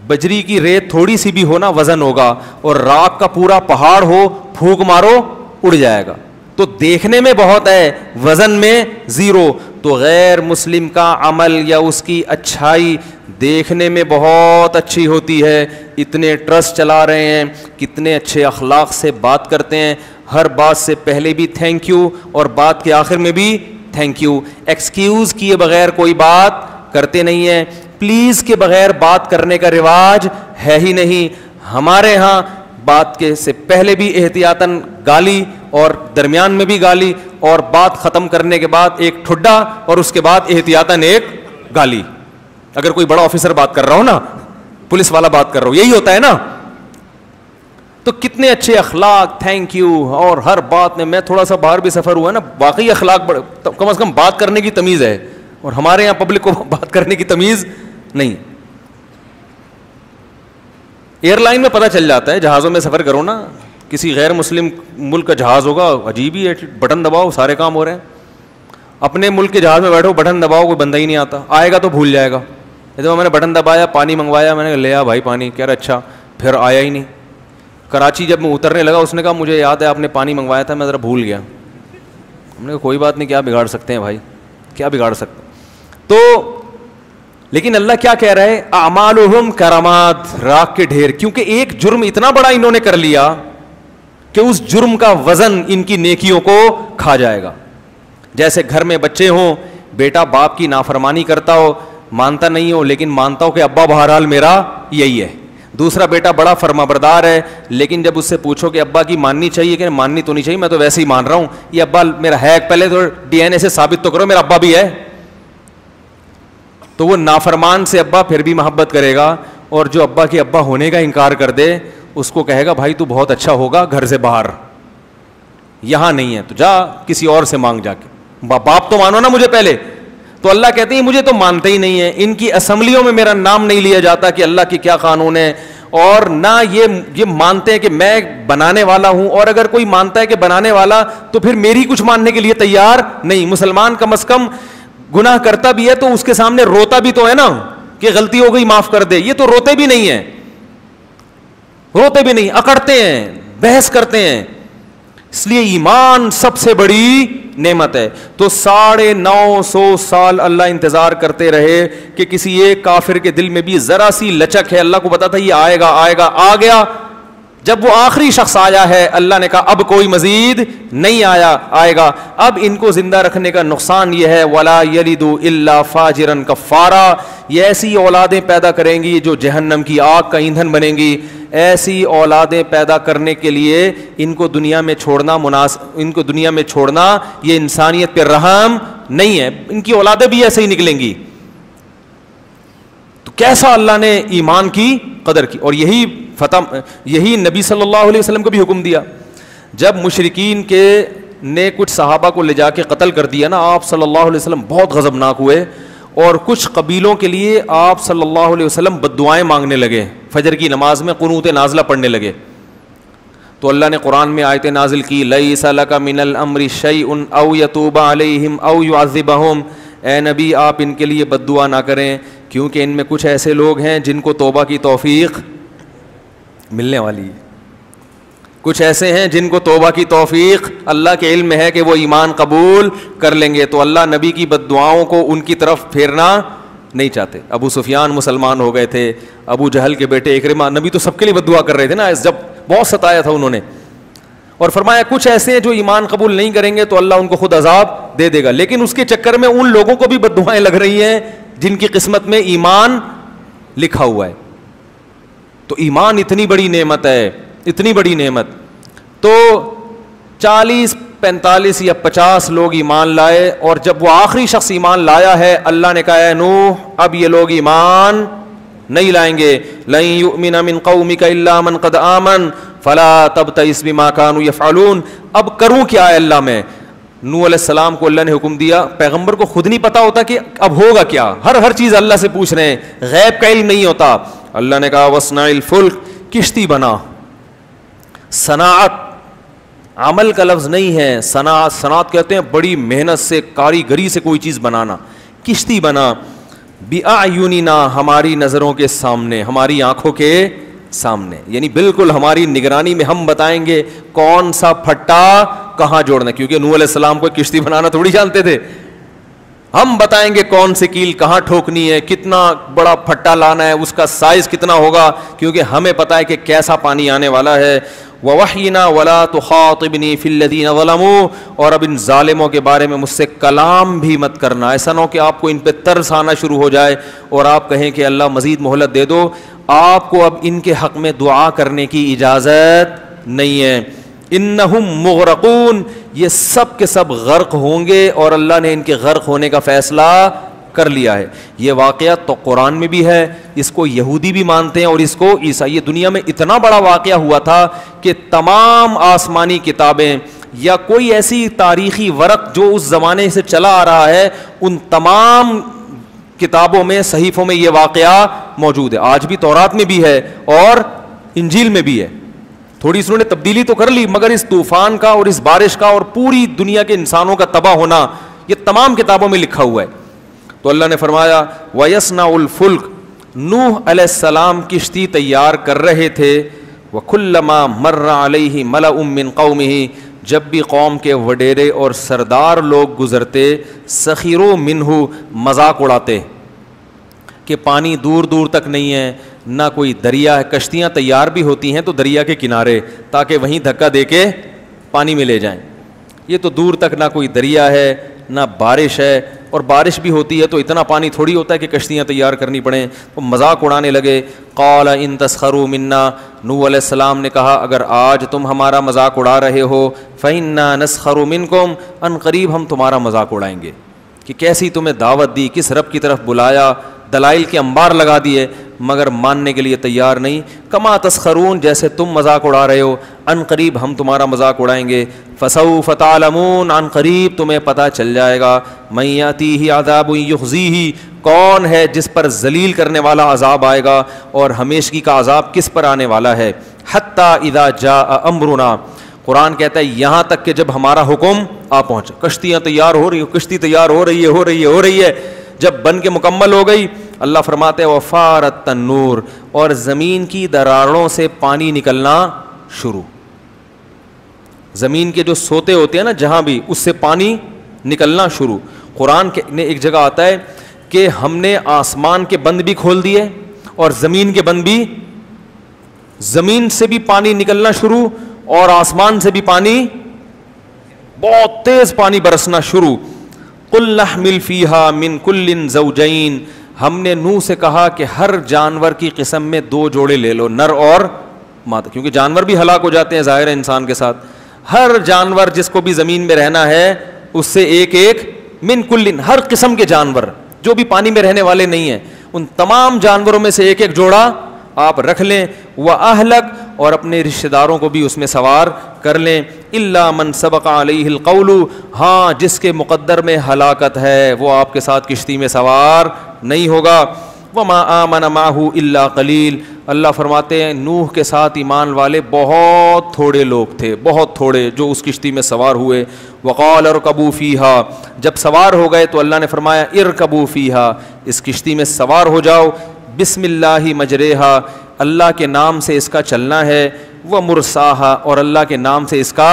بجری کی ریت تھوڑی سی بھی ہونا وزن ہوگا، اور راکھ کا پورا پہاڑ ہو پھونک مارو اڑ جائے گا، تو دیکھنے میں بہت ہے وزن میں زیرو۔ تو غیر مسلم کا عمل یا اس کی اچھائی دیکھنے میں بہت اچھی ہوتی ہے، اتنے ٹرسٹ چلا رہے ہیں، کتنے اچھے اخلاق سے بات کرتے ہیں، ہر بات سے پہلے بھی تھینک یو اور بات کے آخر میں بھی تھینک یو، ایکسکیوز کیے بغیر کوئی بات کرتے نہیں ہیں، پلیز کے بغیر بات کرنے کا رواج ہے ہی نہیں۔ ہمارے ہاں بات کے سے پہلے بھی احتیاطاً گالی اور درمیان میں بھی گالی، اور بات ختم کرنے کے بعد ایک ٹھڈا اور اس کے بعد احتیاطاً ایک گالی، اگر کوئی بڑا آفیسر بات کر رہا ہو نا، پولیس والا بات کر رہا ہو، یہی ہوتا ہے نا۔ تو کتنے اچھے اخلاق، تھینک یو، اور ہر بات میں، میں تھوڑا سا باہر بھی سفر ہوا ہے نا، واقعی اخلاق کم از کم بات کرنے کی تمیز ہے، اور ہمارے یہاں پبلک کو بات کرنے کی تمیز نہیں۔ ایئر لائن میں پتہ چل جاتا ہے، جہازوں میں سفر کرو نا، کسی غیر مسلم ملک کا جہاز ہوگا، عجیب ہی ہے، بٹن دباؤ سارے کام ہو رہے ہیں، اپنے ملک کے جہاز میں بیٹھو بٹن دباؤ کوئی بندہ ہی نہیں آتا، آئے گا تو بھول جائے گا۔ جب میں نے بٹن دبایا، پانی منگوایا، میں نے لیا بھائی پانی، کہہ رہا اچھا، پھر آیا ہی نہیں۔ کراچی جب میں اترنے لگا اس نے کہا مجھے یاد ہے آپ نے پانی منگوایا تھا، میں ذرا بھول گیا۔ ہم نے کہا کوئی بات نہیں، کیا بگاڑ سکتے ہیں بھائی، کیا بگاڑ سکتے ہیں۔ تو لیکن اللہ کیا کہہ رہا ہے، اعمالہم کرماد، راکھ کے ڈھیر، کیونکہ ایک جرم اتنا بڑا انہوں نے کر لیا کہ اس جرم کا وزن ان کی نیکیوں کو کھا جائے گا۔ جیسے گھر میں بچے ہوں، بیٹا باپ کی نافرمانی کرتا ہو، مانتا نہیں ہو، لیکن مانتا ہو کہ ابا بہرحال میرا یہی ہے۔ دوسرا بیٹا بڑا فرما بردار ہے، لیکن جب اس سے پوچھو کہ ابا کی ماننی چاہیے کہ ماننی تو نہیں چاہیے، میں تو ویسے ہی مان رہا ہوں، یہ ابا میرا ہے، پہلے تو ڈی این اے سے ثابت تو کرو میرا ابا بھی ہے۔ تو وہ نافرمان سے ابا پھر بھی محبت کرے گا، اور جو ابا کے ابا ہونے کا انکار کر دے اس کو کہے گا بھائی تو بہت اچھا ہوگا گھر سے باہر۔ یہاں نہیں ہے تو جا کسی اور سے مانگ جا کے، باپ تو مانو نا مجھے پہلے. تو اللہ کہتے ہیں مجھے تو مانتے ہی نہیں ہیں، ان کی اسمبلیوں میں میرا نام نہیں لیا جاتا کہ اللہ کی کیا قانون ہے، اور نہ یہ مانتے ہیں کہ میں بنانے والا ہوں. اور اگر کوئی مانتا ہے کہ بنانے والا تو پھر میری کچھ ماننے کے لیے تیار نہیں. مسلمان کم از کم گناہ کرتا بھی ہے تو اس کے سامنے روتا بھی تو ہے نا کہ غلطی ہو گئی معاف کر دے. یہ تو روتے بھی نہیں ہیں، روتے بھی نہیں، اکڑتے ہیں، بحث کرتے ہیں. اس لیے ایمان سب سے بڑی نعمت ہے. تو 950 سال اللہ انتظار کرتے رہے کہ کسی ایک کافر کے دل میں بھی ذرا سی لچک ہے. اللہ کو پتا تھا یہ آئے گا آئے گا، آ گیا. جب وہ آخری شخص آیا ہے اللہ نے کہا اب کوئی مزید نہیں آئے گا. اب ان کو زندہ رکھنے کا نقصان یہ ہے وَلَا يَلِدُ إِلَّا فَاجِرًا كَفَّارًا، یہ ایسی اولادیں پیدا کریں گی جو جہنم کی آگ کا ایندھن بنیں گی. ایسی اولادیں پیدا کرنے کے لیے ان کو دنیا میں چھوڑنا یہ انسانیت پہ رحم نہیں ہے. ان کی اولادیں بھی ایسے ہی نکلیں گی. تو کیسا اللہ نے ایمان کی قدر کی. اور یہی نبی صلی اللہ علیہ وسلم کو بھی حکم دیا. جب مشرکین نے کچھ صحابہ کو لے جا کے قتل کر دیا نا، آپ صلی اللہ علیہ وسلم بہت غضبناک ہوئے اور کچھ قبیلوں کے لیے آپ صلی اللہ علیہ وسلم بددعائیں مانگنے لگے. فجر کی نماز میں قنوت نازلہ پڑھنے لگے. تو اللہ نے قرآن میں آیتیں نازل کی لیس لک من الامر شیء او یتوب علیہم او یعذبہم، اے نبی آپ ان کے لیے بد دعا نہ کریں کیونکہ ان میں کچھ ایسے لوگ ہیں جن کو توبہ کی توفیق ملنے والی ہے. کچھ ایسے ہیں جن کو توبہ کی توفیق اللہ کے علم میں ہے کہ وہ ایمان قبول کر لیں گے. تو اللہ نبی کی بد دعاؤں کو ان کی طرف پھیرنا نہیں چاہتے. ابو سفیان مسلمان ہو گئے تھے، ابو جہل کے بیٹے اکرمہ، نبی تو سب کے لیے بد دعا کر رہے تھے نا جب بہت ستایا تھا انہوں نے. اور فرمایا کچھ ایسے ہیں جو ایمان قبول نہیں کریں گے تو اللہ ان کو خود عذاب دے دے گا. لیکن اس کے چکر میں ان لوگوں کو بھی بد دعائیں لگ رہی ہیں جن کی قسمت میں ایمان لکھا ہوا ہے. تو ایمان اتنی بڑی نعمت ہے، اتنی بڑی نعمت. تو 40 45 یا 50 لوگ ایمان لائے، اور جب وہ آخری شخص ایمان لایا ہے اللہ نے کہا اے نوح اب یہ لوگ ایمان نہیں لائیں گے. لن یؤمن من قومک الا من قد آمن فلا تبتئس بما كانوا يفعلون. اب کروں کیا ہے اللہ میں؟ نوح علیہ السلام کو اللہ نے حکم دیا. پیغمبر کو خود نہیں پتا ہوتا کہ اب ہوگا کیا، ہر چیز اللہ سے پوچھ رہے ہیں، غیب کا علم نہیں ہوتا. اللہ نے کہا وَاصْنَعِ الْفُلْكَ، کشتی بنا. صناعت عمل کا لفظ نہیں ہے، صنعت کہتے ہیں بڑی محنت سے کاریگری سے کوئی چیز بنانا. کشتی بنا بِأَعْيُنِنَا، ہماری نظروں کے سامنے، ہماری آنکھوں کے سامنے، یعنی بالکل ہماری نگرانی میں ہم بتائیں گے کون سا پھٹا کہاں جوڑنا. کیونکہ نوح علیہ السلام کو کشتی بنانا تھوڑی جانتے تھے. ہم بتائیں گے کون سی کیل کہاں ٹھوکنی ہے، کتنا بڑا پھٹا لانا ہے، اس کا سائز کتنا ہوگا، کیونکہ ہمیں پتہ ہے کہ کیسا پانی آنے والا ہے. وَوَحْيِنَا وَلَا تُخَاطِبْنِي فِي الَّذِينَ ظَلَمُوا، اور اب ان ظالموں کے بارے میں مجھ سے کلام بھی مت کرنا. ایسا نہ ہو کہ آپ کو ان پہ ترس آنا شروع ہو جائے اور آپ کہیں کہ اللہ مزید مہلت دے دو. آپ کو اب ان کے حق میں دعا کرنے کی اجازت نہیں ہے. انہم مغرقون، یہ سب کے سب غرق ہوں گے، اور اللہ نے ان کے غرق ہونے کا فیصلہ کر لیا ہے. یہ واقعہ تو قرآن میں بھی ہے، اس کو یہودی بھی مانتے ہیں اور اس کو عیسائی. یہ دنیا میں اتنا بڑا واقعہ ہوا تھا کہ تمام آسمانی کتابیں یا کوئی ایسی تاریخی ورق جو اس زمانے سے چلا آ رہا ہے ان تمام کتابوں میں، صحیفوں میں یہ واقعہ موجود ہے. آج بھی تورات میں بھی ہے اور انجیل میں بھی ہے. تھوڑی سی انہوں نے تبدیلی تو کر لی، مگر اس طوفان کا اور اس بارش کا اور پوری دنیا کے انسانوں کا تباہ ہونا یہ تمام کتابوں میں لکھا ہوا ہے. تو اللہ نے فرمایا وَيَصْنَعُ الْفُلْكَ، نوح علیہ السلام کشتی تیار کر رہے تھے. وَكُلَّمَا مَرَّ عَلَيْهِ مَلَأٌ مِّن قَوْمِهِ، جب بھی قوم کے وڈیرے اور سردار لوگ گزرتے، سخروا منہ، مذاق اڑاتے کہ پانی دور دور تک نہیں ہے، نہ کوئی دریا ہے. کشتیاں تیار بھی ہوتی ہیں تو دریا کے کنارے تاکہ وہیں دھکا دے کے پانی میں لے جائیں. یہ تو دور تک نہ کوئی دریا ہے نہ بارش ہے، اور بارش بھی ہوتی ہے تو اتنا پانی تھوڑی ہوتا ہے کہ کشتیاں تیار کرنی پڑیں. تو مذاق اڑانے لگے. قال ان تسخروا منا، نوح علیہ السلام نے کہا اگر آج تم ہمارا مذاق اڑا رہے ہو فإنا نسخر منکم، ان قریب ہم تمہارا مذاق اڑائیں گے. کہ کیسی تمہیں دعوت دی، کس رب کی طرف بلایا، دلائل کے انبار لگا دیے. مگر ماننے کے لیے تیار نہیں. کما تسخرون, جیسے تم مذاق اڑا رہے ہو, ان قریب ہم تمہارا مذاق اڑائیں گے. فسوف تعلمون, ان قریب تمہیں پتہ چل جائے گا. من یاتیہ عذاب یخزیہ, کون ہے جس پر ذلیل کرنے والا عذاب آئے گا اور ہمیشگی کا عذاب کس پر آنے والا ہے. حتی اذا جاء امرنا, قرآن کہتا ہے یہاں تک کہ جب ہمارا حکم آ پہنچا. کشتیاں تیار ہو رہی, کشتی تیار ہو رہی ہے, جب بن کے مکمل ہو گئی, اللہ فرماتے ہیں وفارت تنور, اور زمین کی دراڑوں سے پانی نکلنا شروع. زمین کے جو سوتے ہوتے ہیں نا جہاں بھی, اس سے پانی نکلنا شروع. قرآن نے ایک جگہ آتا ہے کہ ہم نے آسمان کے بند بھی کھول دیے اور زمین کے بند بھی, زمین سے بھی پانی نکلنا شروع اور آسمان سے بھی پانی, بہت تیز پانی برسنا شروع. قل نحمل فیہا من کل زوجین, ہم نے نوح سے کہا کہ ہر جانور کی قسم میں 2 جوڑے لے لو, نر اور مادہ, کیونکہ جانور بھی ہلاک ہو جاتے ہیں ظاہر ہے انسان کے ساتھ. ہر جانور جس کو بھی زمین میں رہنا ہے اس سے ایک من کل, ہر قسم کے جانور جو بھی پانی میں رہنے والے نہیں ہیں, ان تمام جانوروں میں سے ایک جوڑا آپ رکھ لیں. وَأَهْلَكَ, اور اپنے رشتہ داروں کو بھی اس میں سوار کر لیں. إِلَّا مَنْ سَبَقَ عَلَيْهِ الْقَوْلُ, ہاں جس کے مقدر میں ہلاکت ہے وہ آپ کے ساتھ کشتی میں سوار نہیں ہوگا. وَمَا آمَنَ مَعَهُ إِلَّا قَلِيلٌ, اللہ فرماتے ہیں نوح کے ساتھ ایمان والے بہت تھوڑے لوگ تھے, بہت تھوڑے جو اس کشتی میں سوار ہوئے. وقال ارکبوا فیہا, جب سوار ہو گئے تو اللہ نے فرمایا ارکبوا فیہا, اس کشتی میں سوار ہو جاؤ. بسم اللہ مجریہا, اللہ کے نام سے اس کا چلنا ہے. ومرساہا, اور اللہ کے نام سے اس کا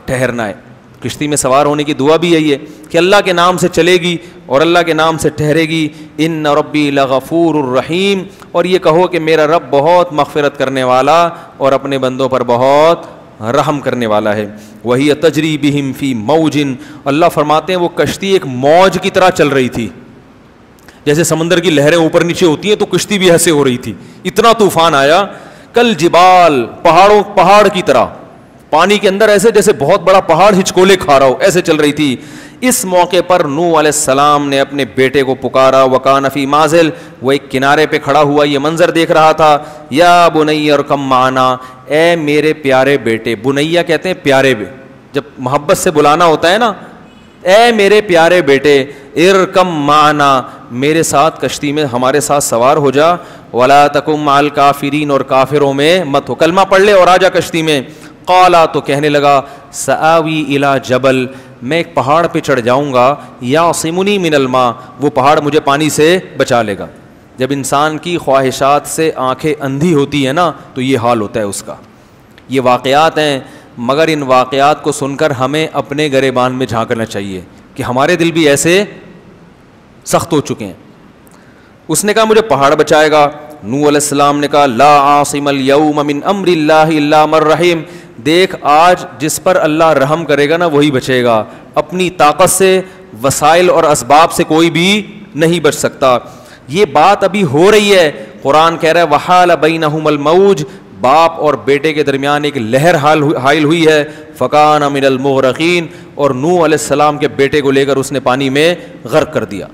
ٹھہرنا ہے. کشتی میں سوار ہونے کی دعا بھی یہی ہے کہ اللہ کے نام سے چلے گی اور اللہ کے نام سے ٹھہرے گی. ان ربی لغفور الرحیم, اور یہ کہو کہ میرا رب بہت مغفرت کرنے والا اور اپنے بندوں پر بہت رحم کرنے والا ہے. وہی تجری بہم فی موج, اللہ فرماتے ہیں وہ کشتی ایک موج کی طرح چل رہی تھی. جیسے سمندر کی لہریں اوپر نیچے ہوتی ہیں تو کشتی بھی ایسے ہو رہی تھی, اتنا طوفان آیا. کل جبال, پہاڑ کی طرح پانی کے اندر, ایسے جیسے بہت بڑا پہاڑ ہچکولے کھا رہا ہو, ایسے چل رہی تھی. اس موقع پر نوح علیہ السلام نے اپنے بیٹے کو پکارا. وکان فی مازل, وہ ایک کنارے پہ کھڑا ہوا یہ منظر دیکھ رہا تھا. یا بنی ارکم معنا, اے میرے پیارے بیٹے. بنیا کہتے ہیں پیارے, جب محبت سے بلانا ہوتا ہے نا, اے میرے پیارے بیٹے, ارکم معنا, میرے ساتھ کشتی میں ہمارے ساتھ سوار ہو جا. ولا تکم مع الکافرین, اور کافروں میں مت ہو, کلمہ پڑھ لے اور آ جا کشتی میں. قالا, تو کہنے لگا, سآوی الی جبل, میں ایک پہاڑ پہ چڑھ جاؤں گا. یعصمنی من الماء, وہ پہاڑ مجھے پانی سے بچا لے گا. جب انسان کی خواہشات سے آنکھیں اندھی ہوتی ہیں نا تو یہ حال ہوتا ہے اس کا. یہ واقعات ہیں, مگر ان واقعات کو سن کر ہمیں اپنے گریبان میں جھانکنا چاہیے کہ ہمارے دل بھی ایسے سخت ہو چکے ہیں. اس نے کہا مجھے پہاڑ بچائے گا. نوح علیہ السلام نے کہا لا عاصم اليوم من امر اللہ الا من رحم, دیکھ آج جس پر اللہ رحم کرے گا نا وہی بچے گا. اپنی طاقت سے, وسائل اور اسباب سے کوئی بھی نہیں بچ سکتا. یہ بات ابھی ہو رہی ہے. قرآن کہہ رہا ہے وحال بینہم الموج, باپ اور بیٹے کے درمیان ایک لہر حائل ہوئی ہے. فکان من المغرقین, اور نوح علیہ السلام کے بیٹے کو لے کر اس نے پانی میں غرق کر دیا.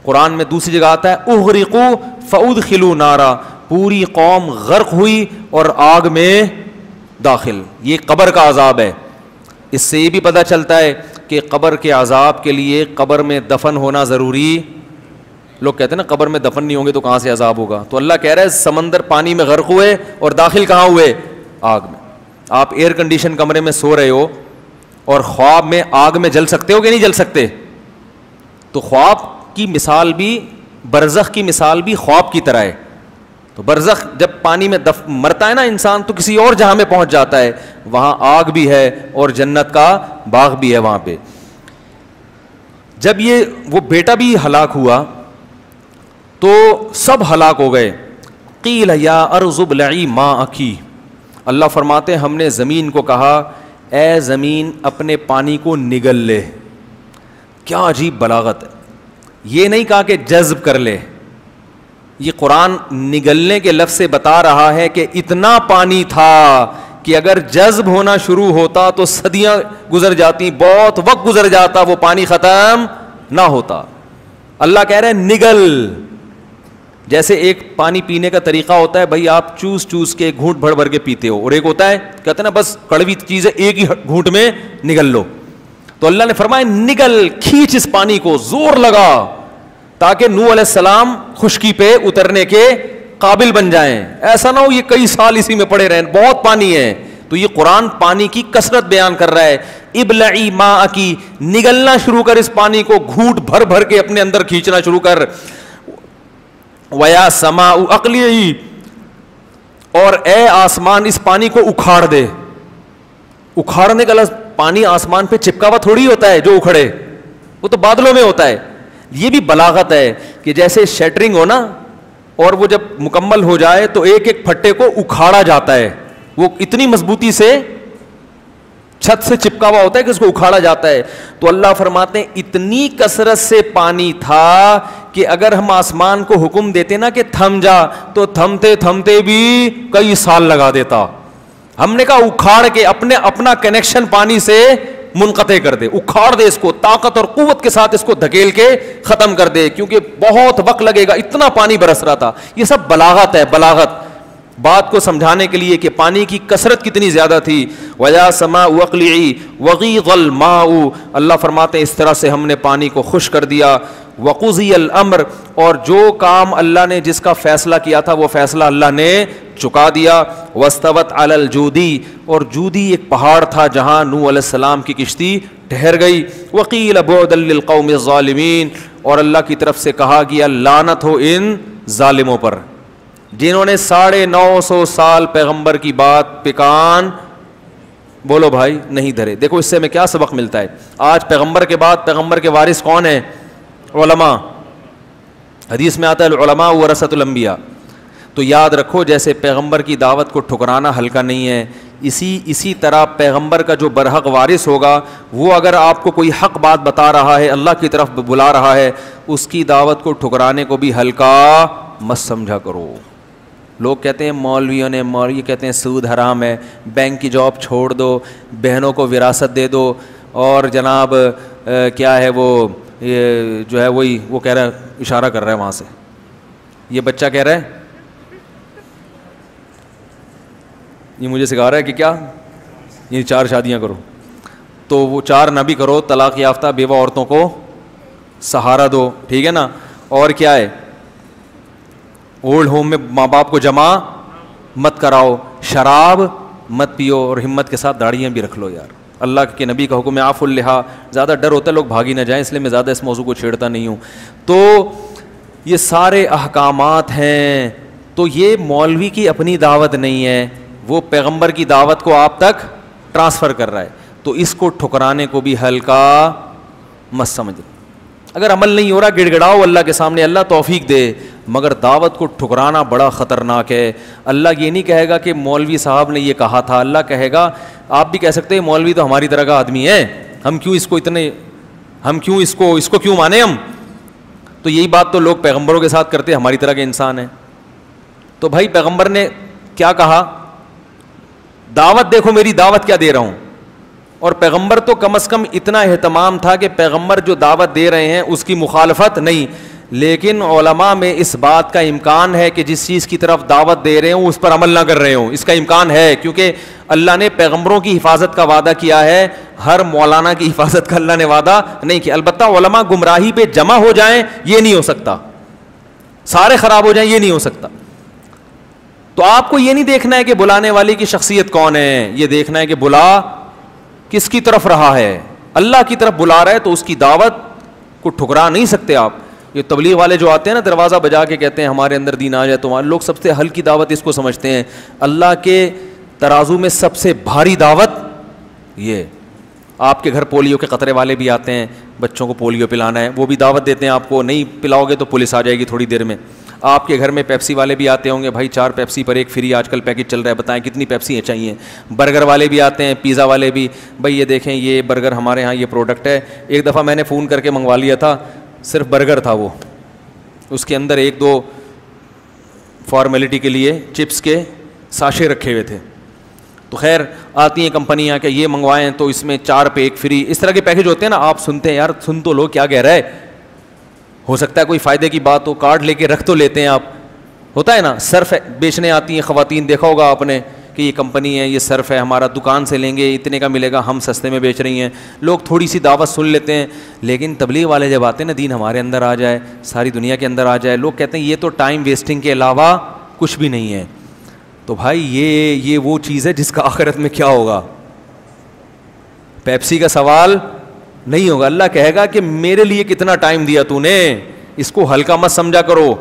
قرآن میں دوسری جگہ آتا ہے اغرقوا فادخلوا نارا, پوری قوم غرق ہوئی اور آگ میں داخل. یہ قبر کا عذاب ہے. اس سے یہ بھی پتہ چلتا ہے کہ قبر کے عذاب کے لیے قبر میں دفن ہونا ضروری. لوگ کہتے ہیں نا قبر میں دفن نہیں ہوں گے تو کہاں سے عذاب ہوگا, تو اللہ کہہ رہا ہے سمندر پانی میں غرق ہوئے اور داخل کہاں ہوئے, آگ میں. آپ ایئر کنڈیشن کمرے میں سو رہے ہو اور خواب میں آگ میں جل سکتے ہو کہ نہیں جل سکتے؟ تو خواب کی مثال بھی, برزخ کی مثال بھی خواب کی طرح ہے. تو برزخ جب پانی میں مرتا ہے نا انسان تو کسی اور جہاں میں پہنچ جاتا ہے, وہاں آگ بھی ہے اور جنت کا باغ بھی ہے وہاں پہ. جب یہ وہ بیٹا بھی ہلاک ہوا تو سب ہلاک ہو گئے. قیل یا ارض ابلعی ماءکی, اللہ فرماتے ہیں ہم نے زمین کو کہا اے زمین اپنے پانی کو نگل لے. کیا عجیب بلاغت ہے. یہ نہیں کہا کہ جذب کر لے, یہ قرآن نگلنے کے لفظ سے بتا رہا ہے کہ اتنا پانی تھا کہ اگر جذب ہونا شروع ہوتا تو صدیاں گزر جاتی, بہت وقت گزر جاتا, وہ پانی ختم نہ ہوتا. اللہ کہہ رہے ہیں نگل, جیسے ایک پانی پینے کا طریقہ ہوتا ہے بھائی آپ چوس چوس کے گھونٹ بھر بھر کے پیتے ہو, اور ایک ہوتا ہے کہتے ہیں نا بس کڑوی چیز ہے ایک ہی گھونٹ میں نگل لو. تو اللہ نے فرمایا نگل, کھینچ اس پانی کو, زور لگا تاکہ نوح علیہ السلام خشکی پہ اترنے کے قابل بن جائیں. ایسا نہ ہو یہ کئی سال اسی میں پڑے رہیں, بہت پانی ہے. تو یہ قرآن پانی کی کثرت بیان کر رہا ہے. ابلعی ماء کی, نگلنا شروع کر اس پانی کو, گھونٹ بھر بھر کے اپنے اندر کھینچنا شروع کر. ویا سماء اقلعی, اور اے آسمان اس پانی کو اکھاڑ دے. اکھاڑنے کا لفظ, پانی آسمان پہ چپکا ہوا تھوڑی ہوتا ہے جو اکھڑے, وہ تو بادلوں میں ہوتا ہے. یہ بھی بلاغت ہے کہ جیسے شیٹرنگ ہو نا, اور وہ جب مکمل ہو جائے تو ایک ایک پھٹے کو اکھاڑا جاتا ہے, وہ اتنی مضبوطی سے چھت سے چپکا ہوا ہوتا ہے کہ اس کو اکھاڑا جاتا ہے. تو اللہ فرماتے ہیں اتنی کثرت سے پانی تھا کہ اگر ہم آسمان کو حکم دیتے نا کہ تھم جا, تو تھمتے تھمتے بھی کئی سال لگا دیتا. ہم نے کہا اکھاڑ کے اپنا کنیکشن پانی سے منقطع کر دے, اکھاڑ دے اس کو, طاقت اور قوت کے ساتھ اس کو دھکیل کے ختم کر دے, کیونکہ بہت وقت لگے گا, اتنا پانی برس رہا تھا. یہ سب بلاغت ہے, بلاغت بات کو سمجھانے کے لیے کہ پانی کی کثرت کتنی زیادہ تھی. وَيَا سَمَاءُ وَاقْلِعِي وَغِيضَ الْمَاءُ, اللہ فرماتے ہیں اس طرح سے ہم نے پانی کو خشک کر دیا. وَقُضِيَ الْأَمْرُ, اور جو کام اللہ نے جس کا فیصلہ کیا تھا وہ فیصلہ اللہ نے چکا دیا. وَاسْتَوَتْ عَلَى الْجُودِي, اور جودی ایک پہاڑ تھا جہاں نوح علیہ السلام کی کشتی ٹھہر گئی. وَقِيلَ بُعْدًا لِلْقَوْمِ الظَّالِمِينَ, اور اللہ کی طرف سے کہا گیا لعنت ہو ان ظالموں پر جنہوں نے 950 سال پیغمبر کی بات پہ کان بولو بھائی نہیں دھرے. دیکھو اس سے ہمیں کیا سبق ملتا ہے. آج پیغمبر کے بعد پیغمبر کے وارث کون ہیں؟ علماء. حدیث میں آتا ہے العلماء ورثۃ الانبیاء. تو یاد رکھو جیسے پیغمبر کی دعوت کو ٹھکرانا ہلکا نہیں ہے, اسی طرح پیغمبر کا جو برحق وارث ہوگا وہ اگر آپ کو کوئی حق بات بتا رہا ہے, اللہ کی طرف بلا رہا ہے, اس کی دعوت کو ٹھکرانے کو بھی ہلکا مت سمجھا کرو. لوگ کہتے ہیں مولویوں نے, مولوی کہتے ہیں سود حرام ہے, بینک کی جاب چھوڑ دو, بہنوں کو وراثت دے دو, اور جناب کیا ہے وہ یہ جو ہے وہی وہ کہہ رہا ہے, اشارہ کر رہا ہے وہاں سے, یہ بچہ کہہ رہا ہے, یہ مجھے سکھا رہا ہے کہ کیا یہ 4 شادیاں کرو. تو وہ 4 نہ بھی کرو, طلاق یافتہ بیوہ عورتوں کو سہارا دو, ٹھیک ہے نا. اور کیا ہے, اولڈ ہوم میں ماں باپ کو جمع مت کراؤ, شراب مت پیو, اور ہمت کے ساتھ داڑیاں بھی رکھ لو. یار اللہ کے نبی کا حکم ہے عفو اللحا, زیادہ ڈر ہوتا ہے لوگ بھاگی نہ جائیں, اس لیے میں زیادہ اس موضوع کو چھیڑتا نہیں ہوں. تو یہ سارے احکامات ہیں. تو یہ مولوی کی اپنی دعوت نہیں ہے, وہ پیغمبر کی دعوت کو آپ تک ٹرانسفر کر رہا ہے. تو اس کو ٹھکرانے کو بھی ہلکا مت سمجھ. اگر عمل نہیں ہو رہا گڑ گڑاؤ اللہ کے سامنے, اللہ توفیق دے, مگر دعوت کو ٹھکرانا بڑا خطرناک ہے. اللہ یہ نہیں کہے گا کہ مولوی صاحب نے یہ کہا تھا, اللہ کہے گا, آپ بھی کہہ سکتے ہیں مولوی تو ہماری طرح کا آدمی ہے, ہم کیوں اس کو کیوں مانے ہم. تو یہی بات تو لوگ پیغمبروں کے ساتھ کرتے, ہماری طرح کے انسان ہیں. تو بھائی پیغمبر نے کیا کہا, دعوت دیکھو میری دعوت کیا دے رہا ہوں. اور پیغمبر تو کم از کم اتنا اہتمام تھا کہ پیغمبر جو دعوت دے رہے ہیں اس کی مخالفت نہیں. لیکن علماء میں اس بات کا امکان ہے کہ جس چیز کی طرف دعوت دے رہے ہوں اس پر عمل نہ کر رہے ہوں, اس کا امکان ہے, کیونکہ اللہ نے پیغمبروں کی حفاظت کا وعدہ کیا ہے, ہر مولانا کی حفاظت کا اللہ نے وعدہ نہیں کیا. البتہ علماء گمراہی پہ جمع ہو جائیں یہ نہیں ہو سکتا, سارے خراب ہو جائیں یہ نہیں ہو سکتا. تو آپ کو یہ نہیں دیکھنا ہے کہ بلانے والی کی شخصیت کون ہے, یہ دیکھنا ہے کہ بلا کس کی طرف رہا ہے. اللہ کی طرف بلا رہا ہے تو اس کی دعوت کو ٹھکرا نہیں سکتے آپ. یہ تبلیغ والے جو آتے ہیں نا دروازہ بجا کے کہتے ہیں ہمارے اندر دین آ جائے, تمہارے لوگ سب سے ہلکی دعوت اس کو سمجھتے ہیں. اللہ کے ترازو میں سب سے بھاری دعوت یہ. آپ کے گھر پولیو کے قطرے والے بھی آتے ہیں, بچوں کو پولیو پلانا ہے, وہ بھی دعوت دیتے ہیں آپ کو, نہیں پلاؤ گے تو پولیس آ جائے گی تھوڑی دیر میں. آپ کے گھر میں پیپسی والے بھی آتے ہوں گے, بھائی 4 پیپسی پر 1 فری آج کل پیکج چل رہا ہے, بتائیں کتنی پیپسی چاہیے. برگر والے بھی آتے ہیں, پیزا والے بھی, بھائی یہ دیکھیں یہ برگر ہمارے ہاں یہ پروڈکٹ ہے. ایک دفعہ میں نے فون کر کے منگوا لیا تھا, صرف برگر تھا وہ, اس کے اندر 1-2 فارمیلٹی کے لیے چپس کے ساشے رکھے ہوئے تھے. تو خیر آتی ہیں کمپنیاں کہ یہ منگوائیں تو اس میں 4 پہ 1 فری, اس طرح کے پیکج ہوتے ہیں نا. آپ سنتے ہیں یار سن تو لو کیا کہہ رہا ہے, ہو سکتا ہے کوئی فائدے کی بات ہو, کارڈ لے کے رکھ تو لیتے ہیں آپ. ہوتا ہے نا, صرف بیچنے آتی ہیں خواتین, دیکھا ہوگا آپ نے کہ یہ کمپنی ہے, یہ صرف ہے ہمارا, دکان سے لیں گے اتنے کا ملے گا, ہم سستے میں بیچ رہی ہیں. لوگ تھوڑی سی دعوت سن لیتے ہیں, لیکن تبلیغ والے جب آتے ہیں نا, دین ہمارے اندر آ جائے, ساری دنیا کے اندر آ جائے, لوگ کہتے ہیں یہ تو ٹائم ویسٹنگ کے علاوہ کچھ بھی نہیں ہے. تو بھائی یہ وہ چیز ہے جس کا آخرت میں کیا ہوگا, پیپسی کا سوال نہیں ہوگا. اللہ کہے گا کہ میرے لیے کتنا ٹائم دیا تو نے, اس کو ہلکا مت سمجھا کرو,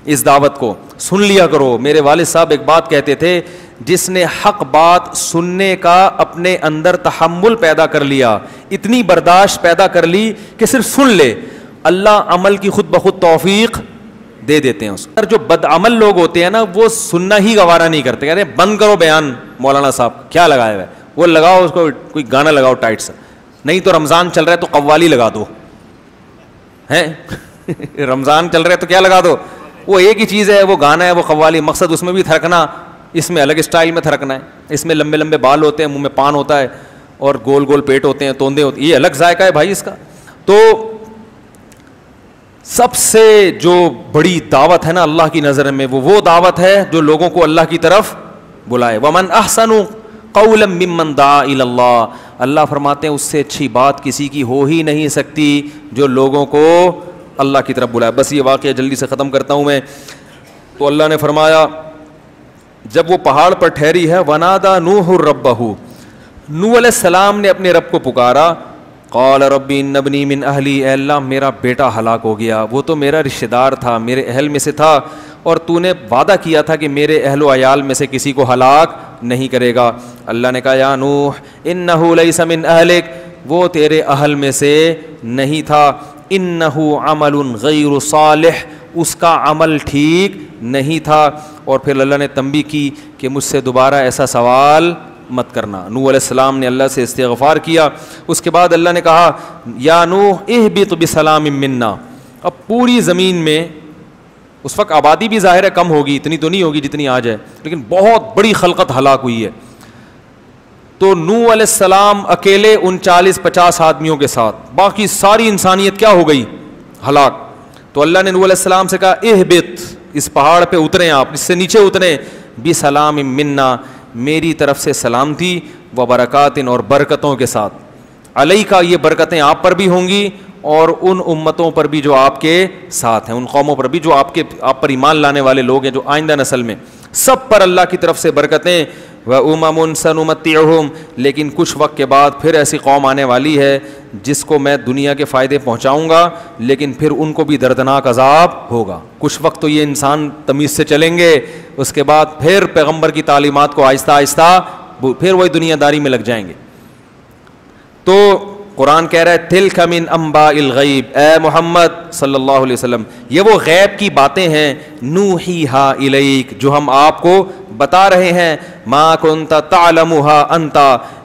اس دعوت کو سن لیا کرو. میرے والد صاحب ایک بات کہتے تھے, جس نے حق بات سننے کا اپنے اندر تحمل پیدا کر لیا, اتنی برداشت پیدا کر لی کہ صرف سن لے, اللہ عمل کی خود بخود توفیق دے دیتے ہیں اس کو. جو بد عمل لوگ ہوتے ہیں نا, وہ سننا ہی گوارا نہیں کرتے, کہتے ہیں بند کرو بیان مولانا صاحب کیا لگایا ہوا ہے, وہ لگاؤ اس کو کوئی گانا لگاؤ ٹائٹ سا, نہیں تو رمضان چل رہا ہے تو قوالی لگا دو, ہیں رمضان چل رہا ہے تو کیا لگا دو, وہ ایک ہی چیز ہے, وہ گانا ہے, وہ قوالی. مقصد اس میں بھی تھرکنا, اس میں الگ اسٹائل میں تھرکنا ہے. اس میں لمبے لمبے بال ہوتے ہیں, منہ میں پان ہوتا ہے, اور گول گول پیٹ ہوتے ہیں, توندے ہوتے ہیں, یہ الگ ذائقہ ہے بھائی اس کا. تو سب سے جو بڑی دعوت ہے نا اللہ کی نظر میں, وہ دعوت ہے جو لوگوں کو اللہ کی طرف بلائے. ومن احسن قولا ممن دعا الی اللہ, اللہ فرماتے ہیں اس سے اچھی بات کسی کی ہو ہی نہیں سکتی جو لوگوں کو اللہ کی طرف بلائے. بس یہ واقعہ جلدی سے ختم کرتا ہوں میں. تو اللہ نے فرمایا جب وہ پہاڑ پر ٹھہری ہے, ونادا نوح ربہ, نوح علیہ السلام نے اپنے رب کو پکارا, قال رب ان ابنی من اہلی, اے اللہ میرا بیٹا ہلاک ہو گیا, وہ تو میرا رشتہ دار تھا, میرے اہل میں سے تھا, اور تو نے وعدہ کیا تھا کہ میرے اہل و عیال میں سے کسی کو ہلاک نہیں کرے گا. اللہ نے کہا یا نوح انہ لیس من اہلک, وہ تیرے اہل میں سے نہیں تھا, انہ عمل غیر صالح, اس کا عمل ٹھیک نہیں تھا. اور پھر اللہ نے تنبیہ کی کہ مجھ سے دوبارہ ایسا سوال مت کرنا. نوح علیہ السلام نے اللہ سے استغفار کیا. اس کے بعد اللہ نے کہا یا نوح اہبط بسلام منا. اب پوری زمین میں اس وقت آبادی بھی ظاہر ہے کم ہوگی, اتنی تو نہیں ہوگی جتنی آج ہے, لیکن بہت بڑی خلقت ہلاک ہوئی ہے. تو نوح علیہ السلام اکیلے ان 40-50 آدمیوں کے ساتھ, باقی ساری انسانیت کیا ہو گئی, ہلاک. تو اللہ نے نوح علیہ السلام سے کہا اہبط, اس پہاڑ پہ اتریں آپ, اس سے نیچے اتریں, بسلام منا, میری طرف سے سلامتی, و برکات, اور برکتوں کے ساتھ. علیکا, یہ برکتیں آپ پر بھی ہوں گی, اور ان امتوں پر بھی جو آپ کے ساتھ ہیں, ان قوموں پر بھی جو آپ پر ایمان لانے والے لوگ ہیں, جو آئندہ نسل میں, سب پر اللہ کی طرف سے برکتیں. وَأُمَمٌ سَنُمَتِّعُهُمْ, لیکن کچھ وقت کے بعد پھر ایسی قوم آنے والی ہے جس کو میں دنیا کے فائدے پہنچاؤں گا, لیکن پھر ان کو بھی دردناک عذاب ہوگا. کچھ وقت تو یہ انسان تمیز سے چلیں گے, اس کے بعد پھر پیغمبر کی تعلیمات کو آہستہ آہستہ پھر وہی دنیا داری میں لگ جائیں گے. تو قرآن کہہ رہا ہے تلک من انباء الغیب, اے محمد صلی اللہ علیہ وسلم, یہ وہ غیب کی باتیں ہیں, نوحیہا الیک, جو ہم آپ کو بتا رہے ہیں, ما کنت تعلمھا انت,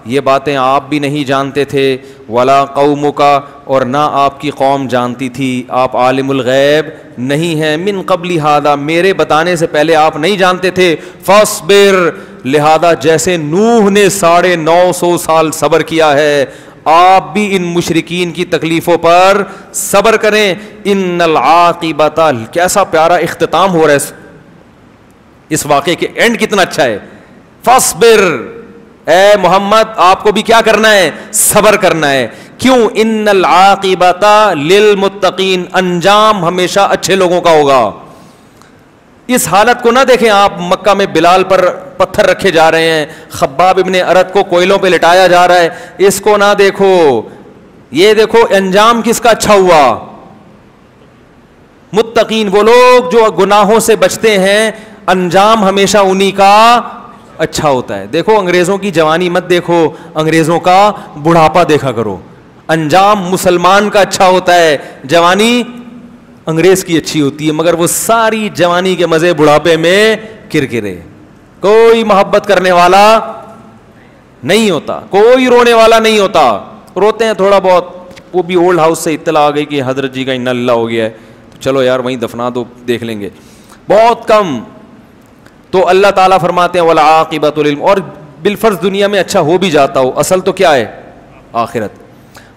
یہ باتیں آپ بھی نہیں جانتے تھے, ولا قومک, اور نہ آپ کی قوم جانتی تھی, آپ عالم الغیب نہیں ہیں, من قبل ھذا, میرے بتانے سے پہلے آپ نہیں جانتے تھے, فاصبر, لہذا جیسے نوح نے 950 سال صبر کیا ہے, آپ بھی ان مشرکین کی تکلیفوں پر صبر کریں. ان العاقبۃ, کیسا پیارا اختتام ہو رہا ہے اس واقعے کے, اینڈ کتنا اچھا ہے. فاصبر, اے محمد آپ کو بھی کیا کرنا ہے, صبر کرنا ہے. کیوں؟ ان العاقبۃ للمتقین, انجام ہمیشہ اچھے لوگوں کا ہوگا. اس حالت کو نہ دیکھیں آپ, مکہ میں بلال پر پتھر رکھے جا رہے ہیں, خباب ابن ارت کو کوئلوں پہ لٹایا جا رہا ہے, اس کو نہ دیکھو, یہ دیکھو انجام کس کا اچھا ہوا. متقین وہ لوگ جو گناہوں سے بچتے ہیں, انجام ہمیشہ انہی کا اچھا ہوتا ہے. دیکھو انگریزوں کی جوانی مت دیکھو, انگریزوں کا بڑھاپا دیکھا کرو. انجام مسلمان کا اچھا ہوتا ہے, جوانی انگریز کی اچھی ہوتی ہے, مگر وہ ساری جوانی کے مزے بڑھاپے میں کرکرے. کوئی محبت کرنے والا نہیں ہوتا, کوئی رونے والا نہیں ہوتا. روتے ہیں تھوڑا بہت, وہ بھی اولڈ ہاؤس سے اطلاع آ گئی کہ حضرت جی کا انا اللہ ہو گیا ہے, تو چلو یار وہیں دفنا دو, دیکھ لیں گے, بہت کم. تو اللہ تعالیٰ فرماتے ہیں والعاقبۃ للمتقین, اور بالفرض دنیا میں اچھا ہو بھی جاتا ہو, اصل تو کیا ہے, آخرت.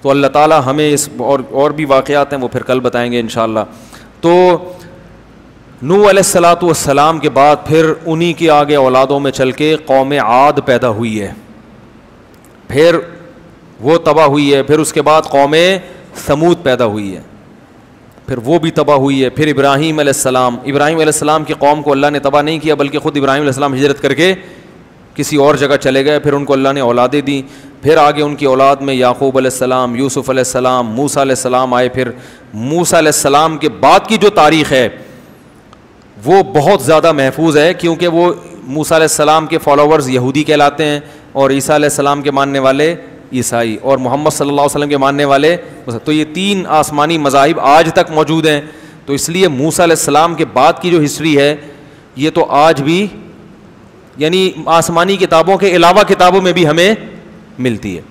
تو اللہ تعالیٰ ہمیں اس اور بھی واقعات ہیں وہ پھر کل بتائیں گے انشاءاللہ. تو نوح علیہ الصلوۃ والسلام کے بعد پھر انہی کے آگے اولادوں میں چل کے قوم عاد پیدا ہوئی ہے, پھر وہ تباہ ہوئی ہے, پھر اس کے بعد قوم ثمود پیدا ہوئی ہے, پھر وہ بھی تباہ ہوئی ہے, پھر ابراہیم علیہ السلام کی قوم کو اللہ نے تباہ نہیں کیا بلکہ خود ابراہیم علیہ السلام ہجرت کر کے کسی اور جگہ چلے گئے, پھر ان کو اللہ نے اولادیں دیں, پھر آگے ان کی اولاد میں یعقوب علیہ السلام, یوسف علیہ السلام, موسیٰ علیہ السلام آئے. پھر موسیٰ علیہ السلام کے بعد کی جو تاریخ ہے وہ بہت زیادہ محفوظ ہے, کیونکہ وہ موسیٰ علیہ السلام کے فالوورز یہودی کہلاتے ہیں, اور عیسیٰ علیہ السلام کے ماننے والے عیسائی, اور محمد صلی اللہ علیہ وسلم کے ماننے والے. تو یہ تین آسمانی مذاہب آج تک موجود ہیں. تو اس لیے موسیٰ علیہ السلام کے بعد کی جو ہسٹری ہے یہ تو آج بھی یعنی آسمانی کتابوں کے علاوہ کتابوں میں بھی ہمیں ملتی ہے.